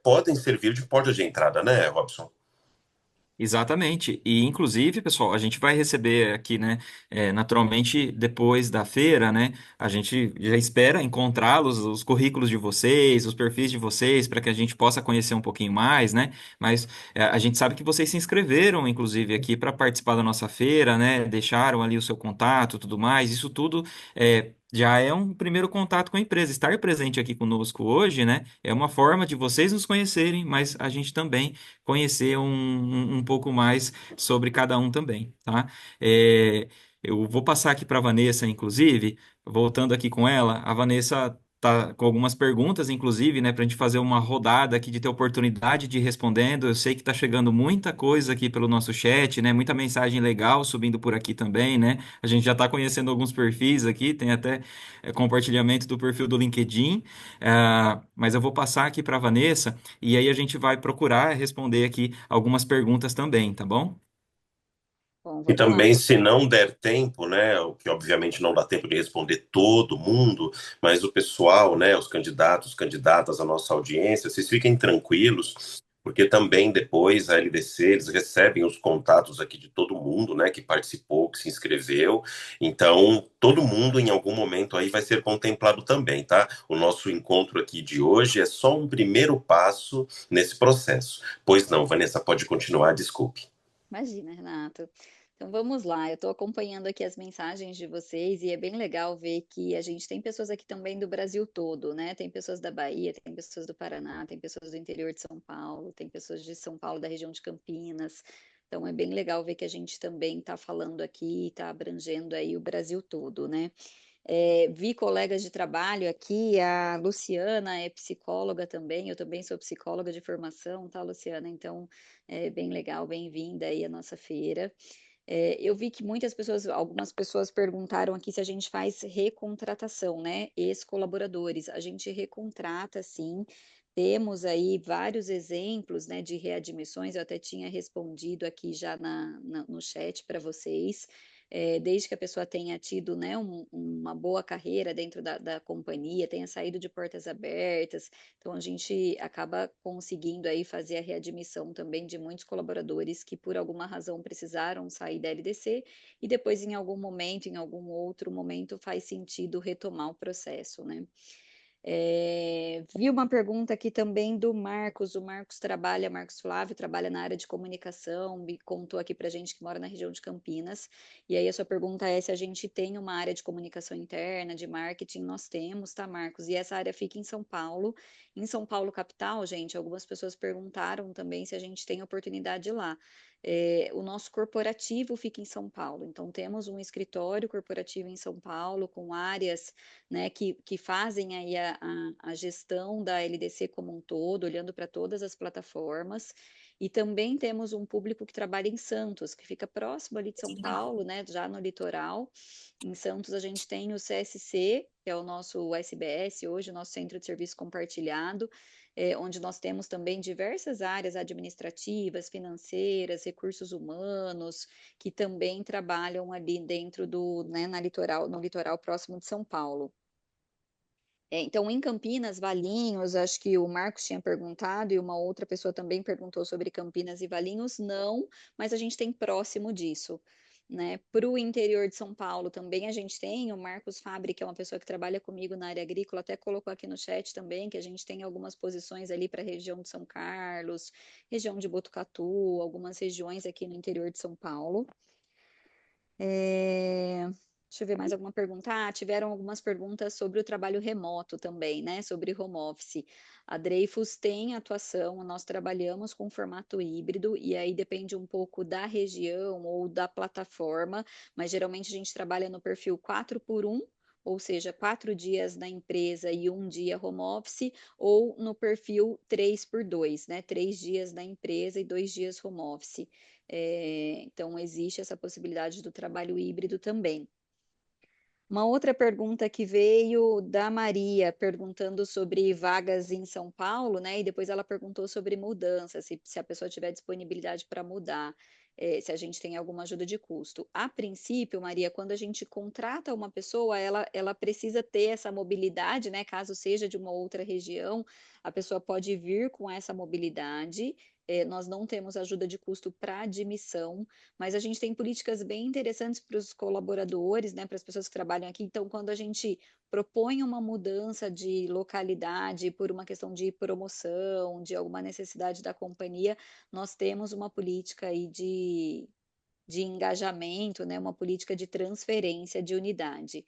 podem servir de porta de entrada, né, Robson? Exatamente. E, inclusive, pessoal, a gente vai receber aqui, né, naturalmente, depois da feira, né, a gente já espera encontrá-los, os currículos de vocês, os perfis de vocês, para que a gente possa conhecer um pouquinho mais, né, mas a gente sabe que vocês se inscreveram, inclusive, aqui para participar da nossa feira, né, deixaram ali o seu contato, tudo mais, isso tudo já é um primeiro contato com a empresa. Estar presente aqui conosco hoje, né, é uma forma de vocês nos conhecerem, mas a gente também conhecer um pouco mais sobre cada um também, tá? Eu vou passar aqui para a Vanessa, inclusive, voltando aqui com ela, a Vanessa tá com algumas perguntas, inclusive, né, para a gente fazer uma rodada aqui de ter oportunidade de ir respondendo. Eu sei que está chegando muita coisa aqui pelo nosso chat, né, muita mensagem legal subindo por aqui também, né? A gente já está conhecendo alguns perfis aqui, tem até compartilhamento do perfil do LinkedIn, mas eu vou passar aqui para a Vanessa. E aí a gente vai procurar responder aqui algumas perguntas também, tá bom? Bom, E vamos lá. também, se não der tempo, né, o que obviamente não dá tempo de responder todo mundo, mas o pessoal, né, os candidatos, candidatas, a nossa audiência, vocês fiquem tranquilos, porque também depois a LDC, eles recebem os contatos aqui de todo mundo, né, que participou, que se inscreveu, então todo mundo em algum momento aí vai ser contemplado também, tá? O nosso encontro aqui de hoje é só um primeiro passo nesse processo. Pois não, Vanessa, pode continuar, desculpe. Imagina, Renato. Então vamos lá, eu estou acompanhando aqui as mensagens de vocês e é bem legal ver que a gente tem pessoas aqui também do Brasil todo, né? Tem pessoas da Bahia, tem pessoas do Paraná, tem pessoas do interior de São Paulo, tem pessoas de São Paulo, da região de Campinas. Então é bem legal ver que a gente também está falando aqui, está abrangendo aí o Brasil todo, né? Vi colegas de trabalho aqui, a Luciana é psicóloga também, eu também sou psicóloga de formação, tá, Luciana? Então, é bem legal, bem-vinda aí à nossa feira. Eu vi que muitas pessoas, algumas pessoas perguntaram aqui se a gente faz recontratação, né? Ex-colaboradores, a gente recontrata, sim. Temos aí vários exemplos, né, de readmissões, eu até tinha respondido aqui já no chat para vocês. Desde que a pessoa tenha tido, né, uma boa carreira dentro da companhia, tenha saído de portas abertas, então a gente acaba conseguindo aí fazer a readmissão também de muitos colaboradores que por alguma razão precisaram sair da LDC e depois em algum momento, em algum outro momento faz sentido retomar o processo, né? Vi uma pergunta aqui também do Marcos. O Marcos trabalha, Marcos Flávio, trabalha na área de comunicação, me contou aqui para gente que mora na região de Campinas. E aí a sua pergunta é se a gente tem uma área de comunicação interna, de marketing. Nós temos, tá, Marcos? E essa área fica em São Paulo. Em São Paulo, capital, gente, algumas pessoas perguntaram também se a gente tem oportunidade lá. O nosso corporativo fica em São Paulo, então temos um escritório corporativo em São Paulo com áreas, né, que fazem aí a gestão da LDC como um todo, olhando para todas as plataformas. E também temos um público que trabalha em Santos, que fica próximo ali de São Paulo, né, já no litoral. Em Santos a gente tem o CSC, que é o nosso SBS, hoje o nosso Centro de Serviço Compartilhado, onde nós temos também diversas áreas administrativas, financeiras, recursos humanos, que também trabalham ali dentro né, no litoral próximo de São Paulo. Então, em Campinas, Valinhos, acho que o Marcos tinha perguntado e uma outra pessoa também perguntou sobre Campinas e Valinhos, não, mas a gente tem próximo disso. Né? Para o interior de São Paulo também a gente tem o Marcos Fabri, que é uma pessoa que trabalha comigo na área agrícola, até colocou aqui no chat também, que a gente tem algumas posições ali para a região de São Carlos, região de Botucatu, algumas regiões aqui no interior de São Paulo. Deixa eu ver mais alguma pergunta. Tiveram algumas perguntas sobre o trabalho remoto também, né? Sobre home office. A Dreyfus tem atuação, nós trabalhamos com formato híbrido, e aí depende um pouco da região ou da plataforma, mas geralmente a gente trabalha no perfil 4x1, ou seja, 4 dias na empresa e 1 dia home office, ou no perfil 3x2, né? 3 dias na empresa e 2 dias home office. Então, existe essa possibilidade do trabalho híbrido também. Uma outra pergunta que veio da Maria, perguntando sobre vagas em São Paulo, né? E depois ela perguntou sobre mudança, se a pessoa tiver disponibilidade para mudar, se a gente tem alguma ajuda de custo. A princípio, Maria, quando a gente contrata uma pessoa, ela precisa ter essa mobilidade, né? Caso seja de uma outra região, a pessoa pode vir com essa mobilidade. Nós não temos ajuda de custo para admissão, mas a gente tem políticas bem interessantes para os colaboradores, né, para as pessoas que trabalham aqui. Então, quando a gente propõe uma mudança de localidade por uma questão de promoção, de alguma necessidade da companhia, nós temos uma política aí de engajamento, né, uma política de transferência de unidade.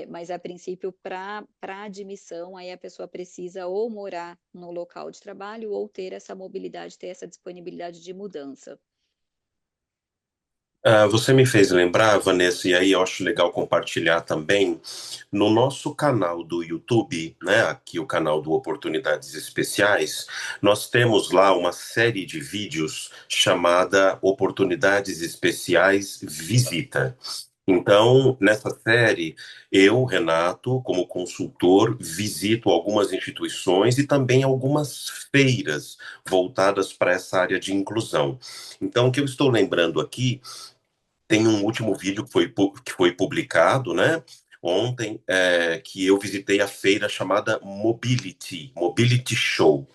Mas, a princípio, para admissão, aí a pessoa precisa ou morar no local de trabalho ou ter essa mobilidade, ter essa disponibilidade de mudança. Você me fez lembrar, Vanessa, e aí eu acho legal compartilhar também, no nosso canal do YouTube, né, aqui o canal do Oportunidades Especiais, nós temos lá uma série de vídeos chamada Oportunidades Especiais Visita. Então, nessa série, eu, Renato, como consultor, visito algumas instituições e também algumas feiras voltadas para essa área de inclusão. Então, o que eu estou lembrando aqui, tem um último vídeo que foi publicado, né? Ontem, que eu visitei a feira chamada Mobility Show.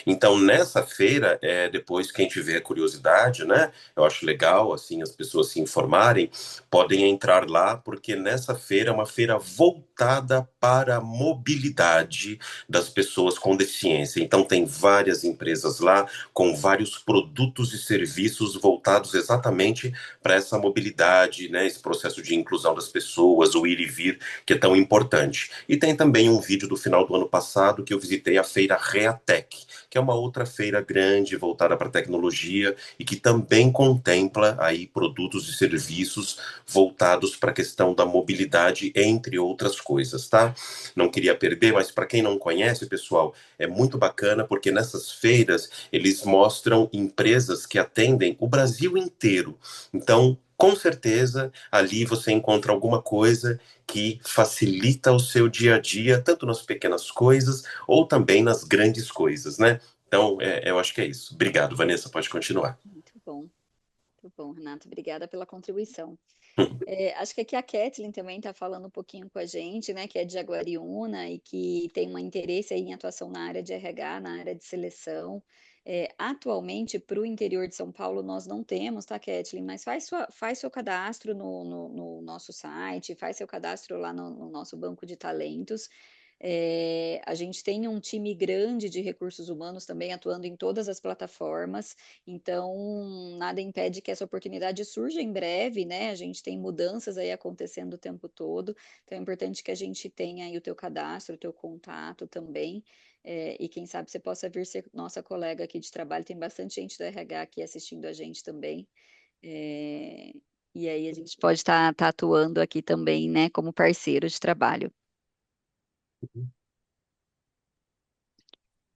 Então, nessa feira, depois quem tiver curiosidade, né? Eu acho legal, assim, as pessoas se informarem, podem entrar lá, porque nessa feira é uma feira voltada para a mobilidade das pessoas com deficiência. Então, tem várias empresas lá, com vários produtos e serviços voltados exatamente para essa mobilidade, né, esse processo de inclusão das pessoas, o ir e vir, que é tão importante. E tem também um vídeo do final do ano passado que eu visitei a feira Reatec, que é uma outra feira grande voltada para tecnologia e que também contempla aí produtos e serviços voltados para a questão da mobilidade, entre outras coisas, tá? Não queria perder, mas para quem não conhece, pessoal, é muito bacana porque nessas feiras eles mostram empresas que atendem o Brasil inteiro. Então, com certeza, ali você encontra alguma coisa que facilita o seu dia a dia, tanto nas pequenas coisas ou também nas grandes coisas, né? Então, eu acho que é isso. Obrigado, Vanessa, pode continuar. Muito bom, Renato. Obrigada pela contribuição. Acho que aqui a Kathleen também está falando um pouquinho com a gente, né, que é de Jaguariúna e que tem um interesse aí em atuação na área de RH, na área de seleção. Atualmente, para o interior de São Paulo, nós não temos, tá, Kathleen? Mas faz seu cadastro no nosso site, faz seu cadastro lá no nosso banco de talentos. A gente tem um time grande de recursos humanos também atuando em todas as plataformas, então nada impede que essa oportunidade surja em breve, né? A gente tem mudanças aí acontecendo o tempo todo, então é importante que a gente tenha aí o teu cadastro, o teu contato também, e quem sabe você possa vir ser nossa colega aqui de trabalho, tem bastante gente do RH aqui assistindo a gente também. E aí a gente pode estar atuando aqui também, né, como parceiro de trabalho.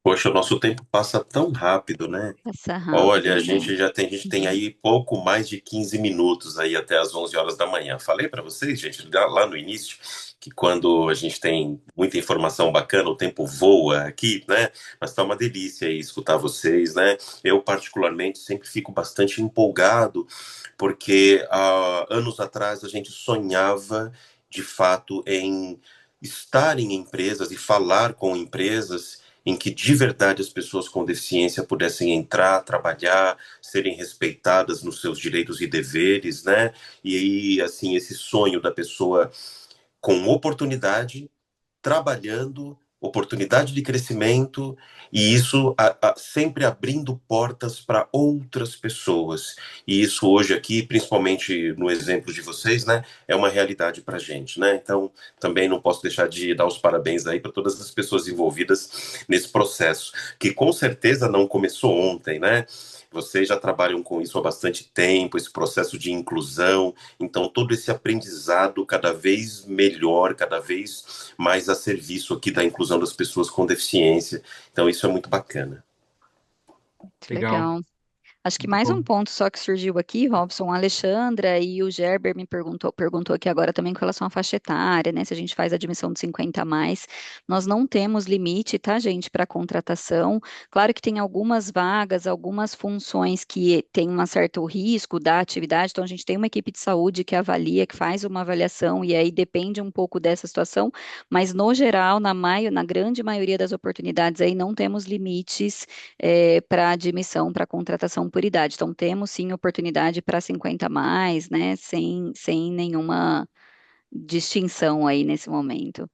Poxa, o nosso tempo passa tão rápido, né? Passa Olha, rápido, né? a gente tem aí pouco mais de 15 minutos aí até as 11 horas da manhã. Falei para vocês, gente, lá no início, que quando a gente tem muita informação bacana, o tempo voa aqui, né? Mas tá uma delícia aí escutar vocês, né? Eu, particularmente, sempre fico bastante empolgado, porque anos atrás a gente sonhava, de fato, em estar em empresas e falar com empresas em que de verdade as pessoas com deficiência pudessem entrar, trabalhar, serem respeitadas nos seus direitos e deveres, né? E aí, assim, esse sonho da pessoa com oportunidade, trabalhando oportunidade de crescimento, e isso sempre abrindo portas para outras pessoas. E isso hoje aqui, principalmente no exemplo de vocês, né, é uma realidade para a gente, né? Então, também não posso deixar de dar os parabéns aí para todas as pessoas envolvidas nesse processo, que com certeza não começou ontem, né? Vocês já trabalham com isso há bastante tempo, esse processo de inclusão, então todo esse aprendizado cada vez melhor, cada vez mais a serviço aqui da inclusão das pessoas com deficiência. Então isso é muito bacana. Muito Legal. legal. Acho que Muito mais um bom. ponto só que surgiu aqui, Robson, a Alexandra e o Gerber me perguntou aqui agora também com relação à faixa etária, né? Se a gente faz admissão de 50 a mais, nós não temos limite, tá, gente, para contratação. Claro que tem algumas vagas, algumas funções que tem um certo risco da atividade, então a gente tem uma equipe de saúde que avalia, que faz uma avaliação, e aí depende um pouco dessa situação, mas no geral, na grande maioria das oportunidades aí não temos limites para admissão, para contratação por idade. Então, temos sim oportunidade para 50 a mais, né? Sem nenhuma distinção aí nesse momento.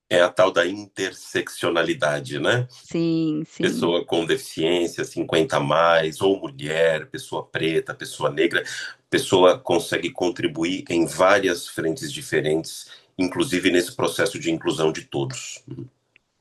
É a tal da interseccionalidade, né? Sim, sim. Pessoa com deficiência, 50 a mais, ou mulher, pessoa preta, pessoa negra, pessoa consegue contribuir em várias frentes diferentes, inclusive nesse processo de inclusão de todos.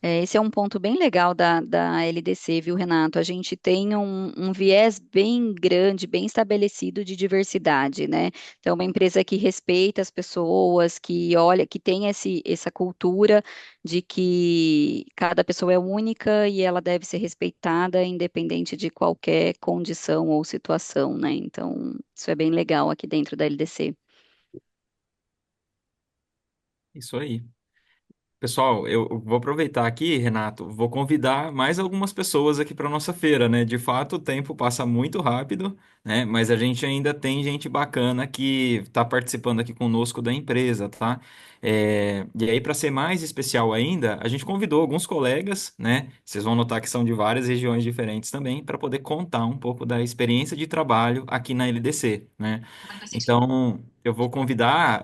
Esse é um ponto bem legal da LDC, viu, Renato? A gente tem um viés bem grande, bem estabelecido de diversidade, né? Então, uma empresa que respeita as pessoas, que olha, que tem essa cultura de que cada pessoa é única e ela deve ser respeitada, independente de qualquer condição ou situação, né? Então, isso é bem legal aqui dentro da LDC. Isso aí. Pessoal, eu vou aproveitar aqui, Renato, vou convidar mais algumas pessoas aqui para nossa feira, né? De fato, o tempo passa muito rápido, né? Mas a gente ainda tem gente bacana que está participando aqui conosco da empresa, tá? E aí, para ser mais especial ainda, a gente convidou alguns colegas, né? Vocês vão notar que são de várias regiões diferentes também, para poder contar um pouco da experiência de trabalho aqui na LDC, né? Então, eu vou convidar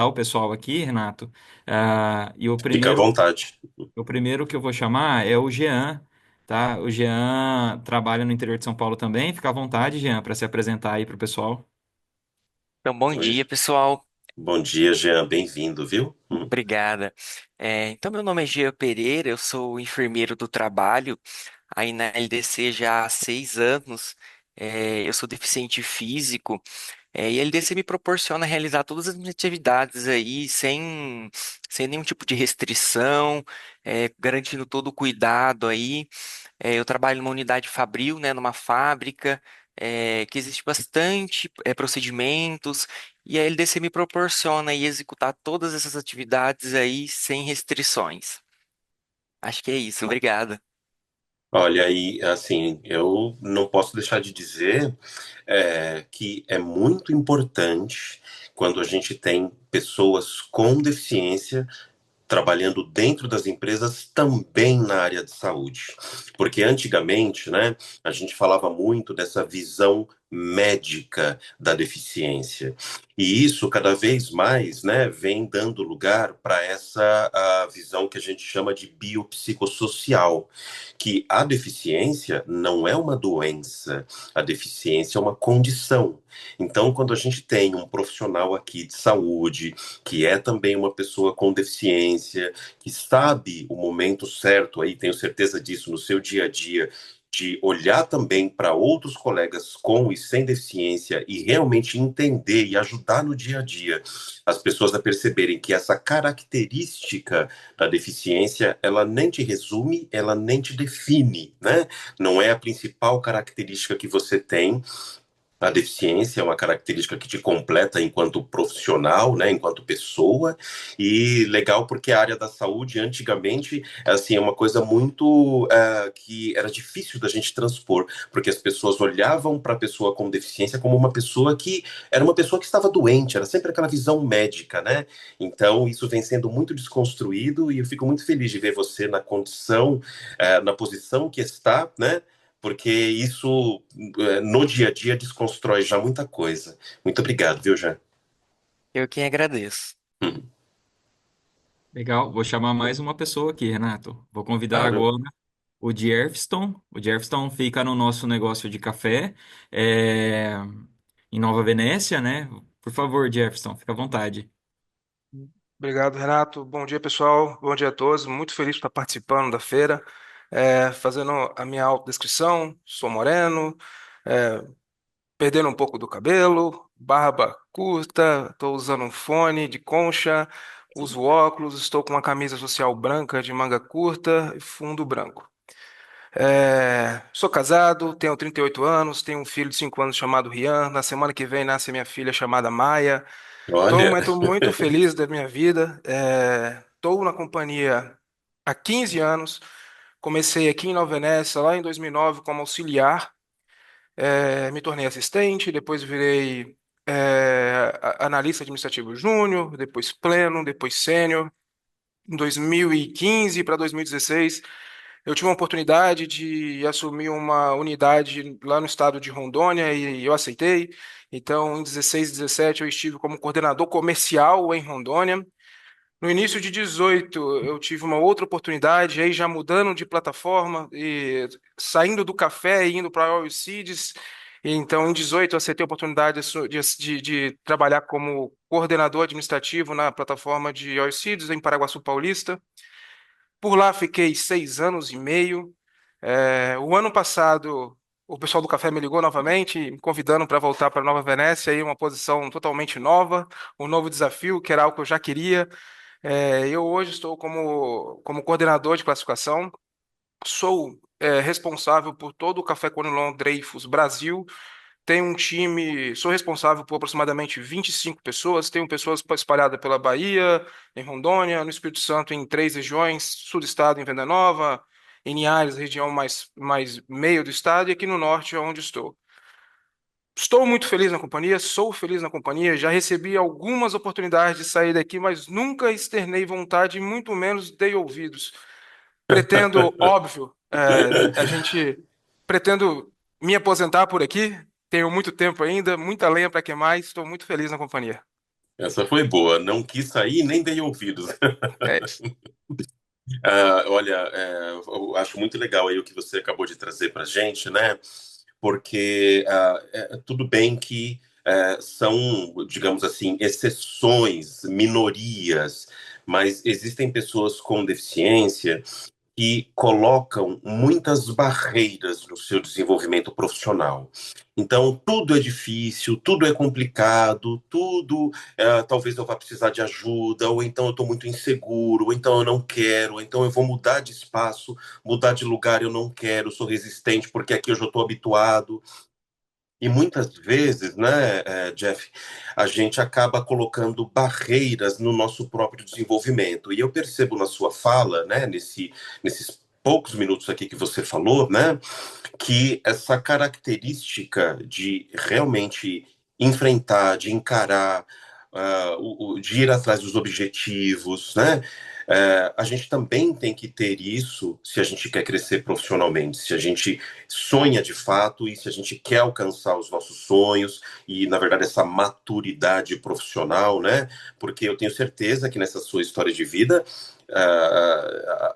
o pessoal aqui, Renato. E Fica à vontade. o primeiro que eu vou chamar é o Jean, tá? O Jean trabalha no interior de São Paulo também. Fica à vontade, Jean, para se apresentar aí para o pessoal. Então, bom Oi. dia, pessoal. Bom dia, Jean, bem-vindo, viu? Obrigada. Então, meu nome é Gia Pereira, eu sou enfermeiro do trabalho, aí na LDC já há 6 anos. Eu sou deficiente físico, e a LDC me proporciona realizar todas as minhas atividades aí sem nenhum tipo de restrição, garantindo todo o cuidado aí. Eu trabalho numa unidade fabril, né, numa fábrica, que existe bastante procedimentos, e a LDC me proporciona aí executar todas essas atividades aí sem restrições. Acho que é isso, obrigado. Olha, aí, assim, eu não posso deixar de dizer que é muito importante quando a gente tem pessoas com deficiência trabalhando dentro das empresas também na área de saúde. Porque antigamente, né, a gente falava muito dessa visão médica da deficiência. E isso cada vez mais, né, vem dando lugar para essa a visão que a gente chama de biopsicossocial, que a deficiência não é uma doença, a deficiência é uma condição. Então, quando a gente tem um profissional aqui de saúde, que é também uma pessoa com deficiência, que sabe o momento certo aí, tenho certeza disso no seu dia a dia, de olhar também para outros colegas com e sem deficiência e realmente entender e ajudar no dia a dia as pessoas a perceberem que essa característica da deficiência, ela nem te resume, ela nem te define, né? Não é a principal característica que você tem, a deficiência é uma característica que te completa enquanto profissional, né, enquanto pessoa, e legal porque a área da saúde antigamente, assim, é uma coisa muito que era difícil da gente transpor, porque as pessoas olhavam para a pessoa com deficiência como uma pessoa que era uma pessoa que estava doente, era sempre aquela visão médica, né? Então isso vem sendo muito desconstruído e eu fico muito feliz de ver você na condição, na posição que está, né? Porque isso no dia a dia desconstrói já muita coisa. Muito obrigado, viu, Jean? Eu quem agradeço. Hum. Legal, vou chamar mais uma pessoa aqui, Renato. Vou convidar Claro. agora o Jefferson. O Jefferson fica no nosso negócio de café, é, em Nova Venécia, né? Por favor, Jefferson, fica à vontade. Obrigado, Renato. Bom dia, pessoal. Bom dia a todos. Muito feliz por estar participando da feira. Fazendo a minha autodescrição, sou moreno, é, perdendo um pouco do cabelo, barba curta, estou usando um fone de concha, uso óculos, estou com uma camisa social branca de manga curta e fundo branco. Sou casado, tenho 38 anos, tenho um filho de 5 anos chamado Rian. Na semana que vem nasce minha filha chamada Maia. Estou num Olha, momento muito feliz da minha vida. Estou na companhia há 15 anos. Comecei aqui em Nova Venécia, lá em 2009, como auxiliar. Me tornei assistente, depois virei analista administrativo júnior, depois pleno, depois sênior. Em 2015 para 2016, eu tive uma oportunidade de assumir uma unidade lá no estado de Rondônia e eu aceitei. Então, em 16 e 17, eu estive como coordenador comercial em Rondônia. No início de 18, eu tive uma outra oportunidade, aí já mudando de plataforma e saindo do café e indo para a Oil Seeds. Então, em 18, eu aceitei a oportunidade de trabalhar como coordenador administrativo na plataforma de Oil Seeds em Paraguaçu Paulista. Por lá fiquei 6 anos e meio. O ano passado, o pessoal do café me ligou novamente, me convidando para voltar para Nova Venécia, aí uma posição totalmente nova, um novo desafio, que era algo que eu já queria. Eu hoje estou como coordenador de classificação, sou responsável por todo o Café Conilon Dreyfus Brasil. Tenho um time, sou responsável por aproximadamente 25 pessoas. Tenho pessoas espalhadas pela Bahia, em Rondônia, no Espírito Santo, em 3 regiões, sul do estado, em Venda Nova, em Linhares, região mais meio do estado, e aqui no norte, onde estou. Estou muito feliz na companhia, sou feliz na companhia, já recebi algumas oportunidades de sair daqui, mas nunca externei vontade, muito menos dei ouvidos. Pretendo, óbvio, pretendo me aposentar por aqui. Tenho muito tempo ainda, muita lenha para queimar e estou muito feliz na companhia. essa foi boa. Não quis sair nem dei ouvidos. É isso. Olha, eu acho muito legal aí o que você acabou de trazer para gente, né? Porque tudo bem que são, digamos assim, exceções, minorias, mas existem pessoas com deficiência que colocam muitas barreiras no seu desenvolvimento profissional. Então, tudo é difícil, tudo é complicado, tudo, talvez eu vá precisar de ajuda, ou então eu estou muito inseguro, ou então eu não quero, ou então eu vou mudar de espaço, mudar de lugar eu não quero, sou resistente porque aqui eu já estou habituado. E muitas vezes, né, Jeff, a gente acaba colocando barreiras no nosso próprio desenvolvimento. E eu percebo na sua fala, né, nesses poucos minutos aqui que você falou, né, que essa característica de realmente enfrentar, de encarar, de ir atrás dos objetivos, né? A gente também tem que ter isso se a gente quer crescer profissionalmente, se a gente sonha de fato e se a gente quer alcançar os nossos sonhos e, na verdade, essa maturidade profissional, né? Porque eu tenho certeza que nessa sua história de vida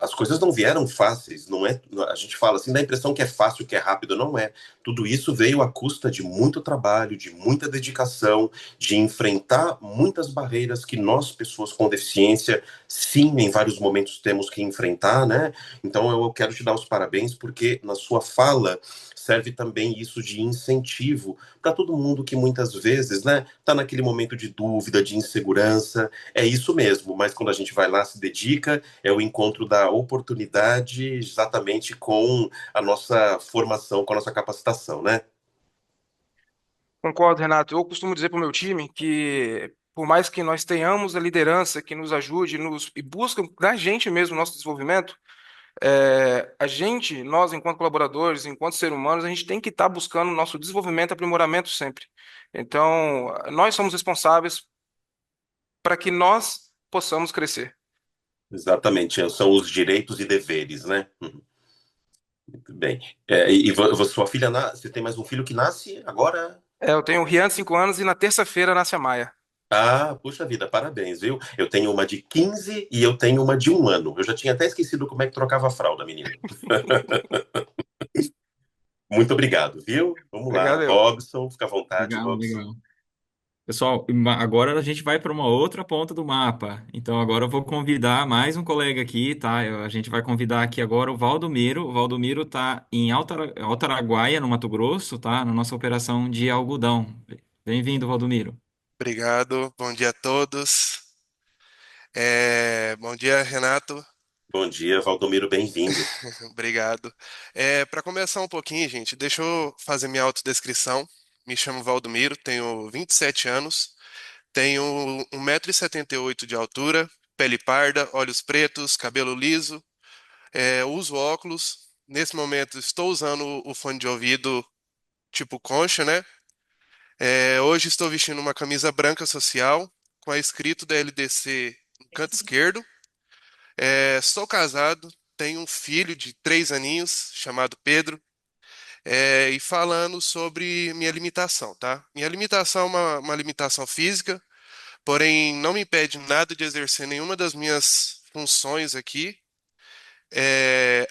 as coisas não vieram fáceis, não é? A gente fala assim, dá a impressão que é fácil, que é rápido, não é. Tudo isso veio à custa de muito trabalho, de muita dedicação, de enfrentar muitas barreiras que nós, pessoas com deficiência, sim, em vários momentos temos que enfrentar, né? Então eu quero te dar os parabéns porque na sua fala serve também isso de incentivo para todo mundo que muitas vezes, né, tá naquele momento de dúvida, de insegurança. É isso mesmo, mas quando a gente vai lá, se dedica, é o encontro da oportunidade exatamente com a nossa formação, com a nossa capacitação, né? Concordo, Renato. Eu costumo dizer para o meu time que, por mais que nós tenhamos a liderança que nos ajude e busca da gente mesmo o nosso desenvolvimento, a gente, nós, enquanto colaboradores, enquanto seres humanos, a gente tem que estar buscando o nosso desenvolvimento e aprimoramento sempre. Então, nós somos responsáveis para que nós possamos crescer. Exatamente, são os direitos e deveres, né? Muito bem. Sua filha, você tem mais um filho que nasce agora? Eu tenho o Rian de 5 anos e na terça-feira nasce a Maia. Ah, puxa vida, parabéns, viu? Eu tenho uma de 15 e eu tenho uma de 1 ano. Eu já tinha até esquecido como é que trocava a fralda, menino. Muito obrigado, viu? Vamos lá, Obrigado, eu. Robson, fica à vontade, Legal, Robson. legal. Pessoal, agora a gente vai para uma outra ponta do mapa. Então agora eu vou convidar mais um colega aqui, tá? A gente vai convidar aqui agora o Valdomiro. O Valdomiro está em Altaraguaia, no Mato Grosso, tá? Na nossa operação de algodão. Bem-vindo, Valdomiro. Obrigado, bom dia a todos. Bom dia, Renato. Bom dia, Valdomiro, bem-vindo. Obrigado. Para começar um pouquinho, gente, deixa eu fazer minha autodescrição. Me chamo Valdomiro, tenho 27 anos, tenho 1,78 m de altura, pele parda, olhos pretos, cabelo liso, uso óculos. Nesse momento estou usando o fone de ouvido tipo concha, né? Hoje estou vestindo uma camisa branca social com a escrito da LDC no canto esquerdo. Sou casado, tenho um filho de 3 aninhos chamado Pedro. E falando sobre minha limitação, tá? Minha limitação é uma limitação física, porém não me impede nada de exercer nenhuma das minhas funções aqui.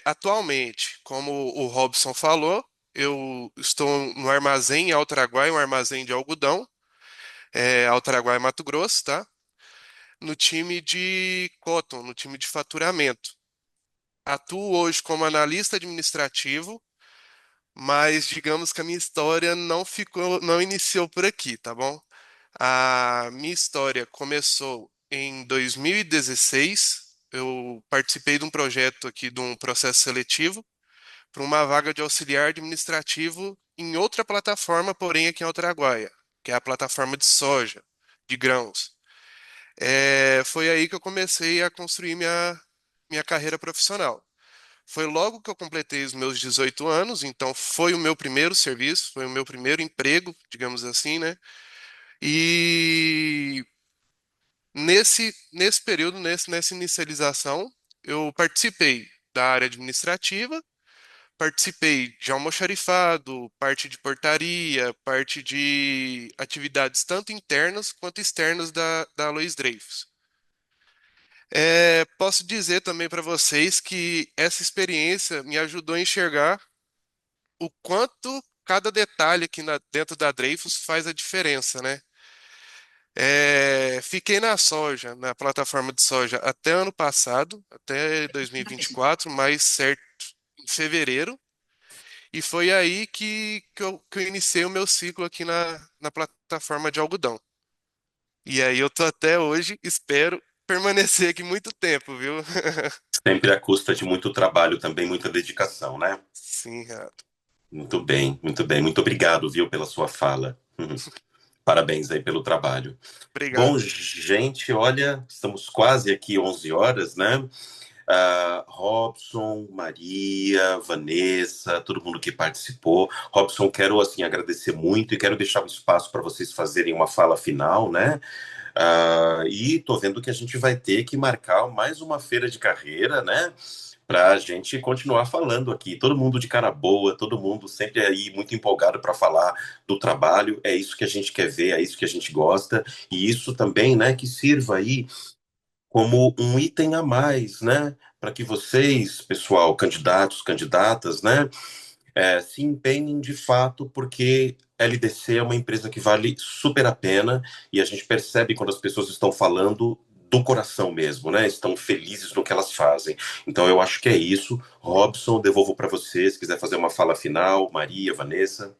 Atualmente, como o Robson falou, eu estou no armazém em Altaraguai, um armazém de algodão, Altaraguai, Mato Grosso, tá? No time de cotton, no time de faturamento. Atuo hoje como analista administrativo, mas digamos que a minha história não ficou, não iniciou por aqui, tá bom? A minha história começou em 2016. Eu participei de um projeto aqui, de um processo seletivo, para uma vaga de auxiliar administrativo em outra plataforma, porém aqui em Alteraguaia, que é a plataforma de soja, de grãos. Foi aí que eu comecei a construir minha carreira profissional. Foi logo que eu completei os meus 18 anos, então foi o meu primeiro serviço, foi o meu primeiro emprego, digamos assim, né? E nesse período, nessa inicialização, eu participei da área administrativa, participei de almoxarifado, parte de portaria, parte de atividades tanto internas quanto externas da Lois Dreyfus. Posso dizer também para vocês que essa experiência me ajudou a enxergar o quanto cada detalhe aqui dentro da Dreyfus faz a diferença, né? Fiquei na soja, na plataforma de soja, até ano passado, até 2024, mais certo em fevereiro, e foi aí que eu iniciei o meu ciclo aqui na plataforma de algodão. E aí eu tô até hoje, espero permanecer aqui muito tempo, viu? Sempre à custa de muito trabalho também, muita dedicação, né? Sim, Renato. Muito bem, muito bem. Muito obrigado, viu, pela sua fala. Parabéns aí pelo trabalho. Bom, Obrigado. gente, olha, estamos quase aqui 11 horas, né? Robson, Maria, Vanessa, todo mundo que participou. Robson, quero assim agradecer muito e quero deixar um espaço para vocês fazerem uma fala final, né? E tô vendo que a gente vai ter que marcar mais uma feira de carreira, né? Para a gente continuar falando aqui. Todo mundo de cara boa, todo mundo sempre aí muito empolgado para falar do trabalho. É isso que a gente quer ver, é isso que a gente gosta. E isso também, né, que sirva aí como um item a mais, né? Para que vocês, pessoal, candidatos, candidatas, né, se empenhem de fato, porque LDC é uma empresa que vale super a pena e a gente percebe quando as pessoas estão falando do coração mesmo, né? Estão felizes no que elas fazem. Então eu acho que é isso. Robson, devolvo para você, se quiser fazer uma fala final, Maria, Vanessa.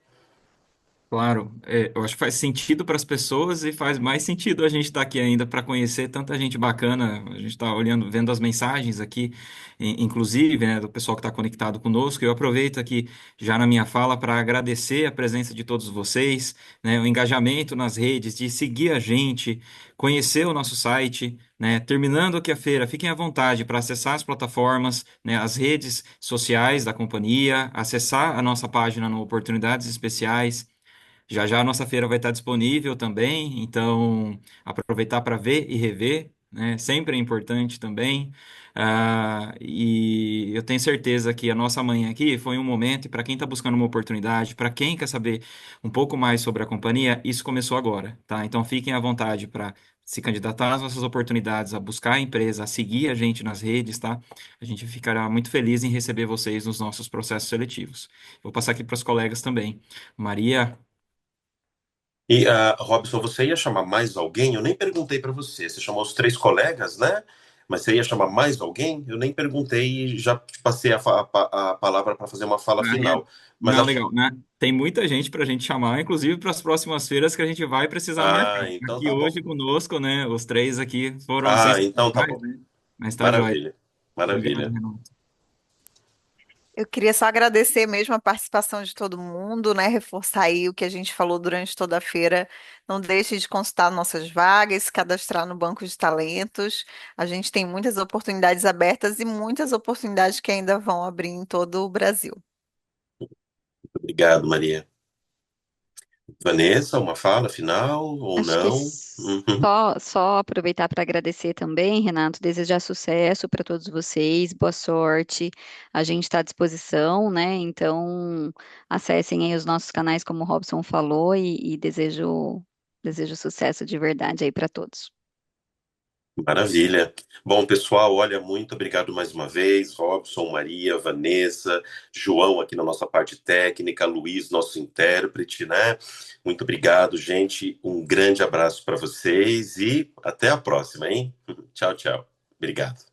Claro, eu acho que faz sentido para as pessoas e faz mais sentido a gente estar aqui ainda para conhecer tanta gente bacana. A gente está olhando, vendo as mensagens aqui, inclusive, né, do pessoal que está conectado conosco. Eu aproveito aqui já na minha fala para agradecer a presença de todos vocês, né, o engajamento nas redes, de seguir a gente, conhecer o nosso site, né. Terminando aqui a feira, fiquem à vontade para acessar as plataformas, né, as redes sociais da companhia, acessar a nossa página no Oportunidades Especiais. Já já a nossa feira vai estar disponível também, então aproveitar para ver e rever, né? Sempre é importante também. E eu tenho certeza que a nossa manhã aqui foi um momento, e para quem está buscando uma oportunidade, para quem quer saber um pouco mais sobre a companhia, isso começou agora, tá? Então fiquem à vontade para se candidatar às nossas oportunidades, a buscar a empresa, a seguir a gente nas redes, tá? A gente ficará muito feliz em receber vocês nos nossos processos seletivos. Vou passar aqui para os colegas também. Maria, E, Robson, você ia chamar mais alguém? Eu nem perguntei para você. Você chamou os três colegas, né? Mas você ia chamar mais alguém? Eu nem perguntei e já te passei a palavra para fazer uma fala Maria, final. Mas não, legal, né? Tem muita gente para a gente chamar, inclusive para as próximas feiras que a gente vai precisar marcar. então Aqui tá bom. hoje conosco, né? Os três aqui foram vocês Então tá principais, bom. né? Mas tá jóia. Maravilha. Obrigado, Maravilha. Renato. Eu queria só agradecer mesmo a participação de todo mundo, né? Reforçar aí o que a gente falou durante toda a feira. Não deixe de consultar nossas vagas, se cadastrar no banco de talentos. A gente tem muitas oportunidades abertas e muitas oportunidades que ainda vão abrir em todo o Brasil. Obrigado, Maria. Vanessa, uma fala final ou Acho que não? Uhum. só aproveitar para agradecer também, Renato, desejar sucesso para todos vocês, boa sorte. A gente está à disposição, né? Então, acessem aí os nossos canais, como o Robson falou, e desejo sucesso de verdade aí para todos. Maravilha. Bom, pessoal, olha, muito obrigado mais uma vez, Robson, Maria, Vanessa, João aqui na nossa parte técnica, Luiz, nosso intérprete, né? Muito obrigado, gente. Um grande abraço para vocês e até a próxima, hein? Tchau, tchau. Obrigado.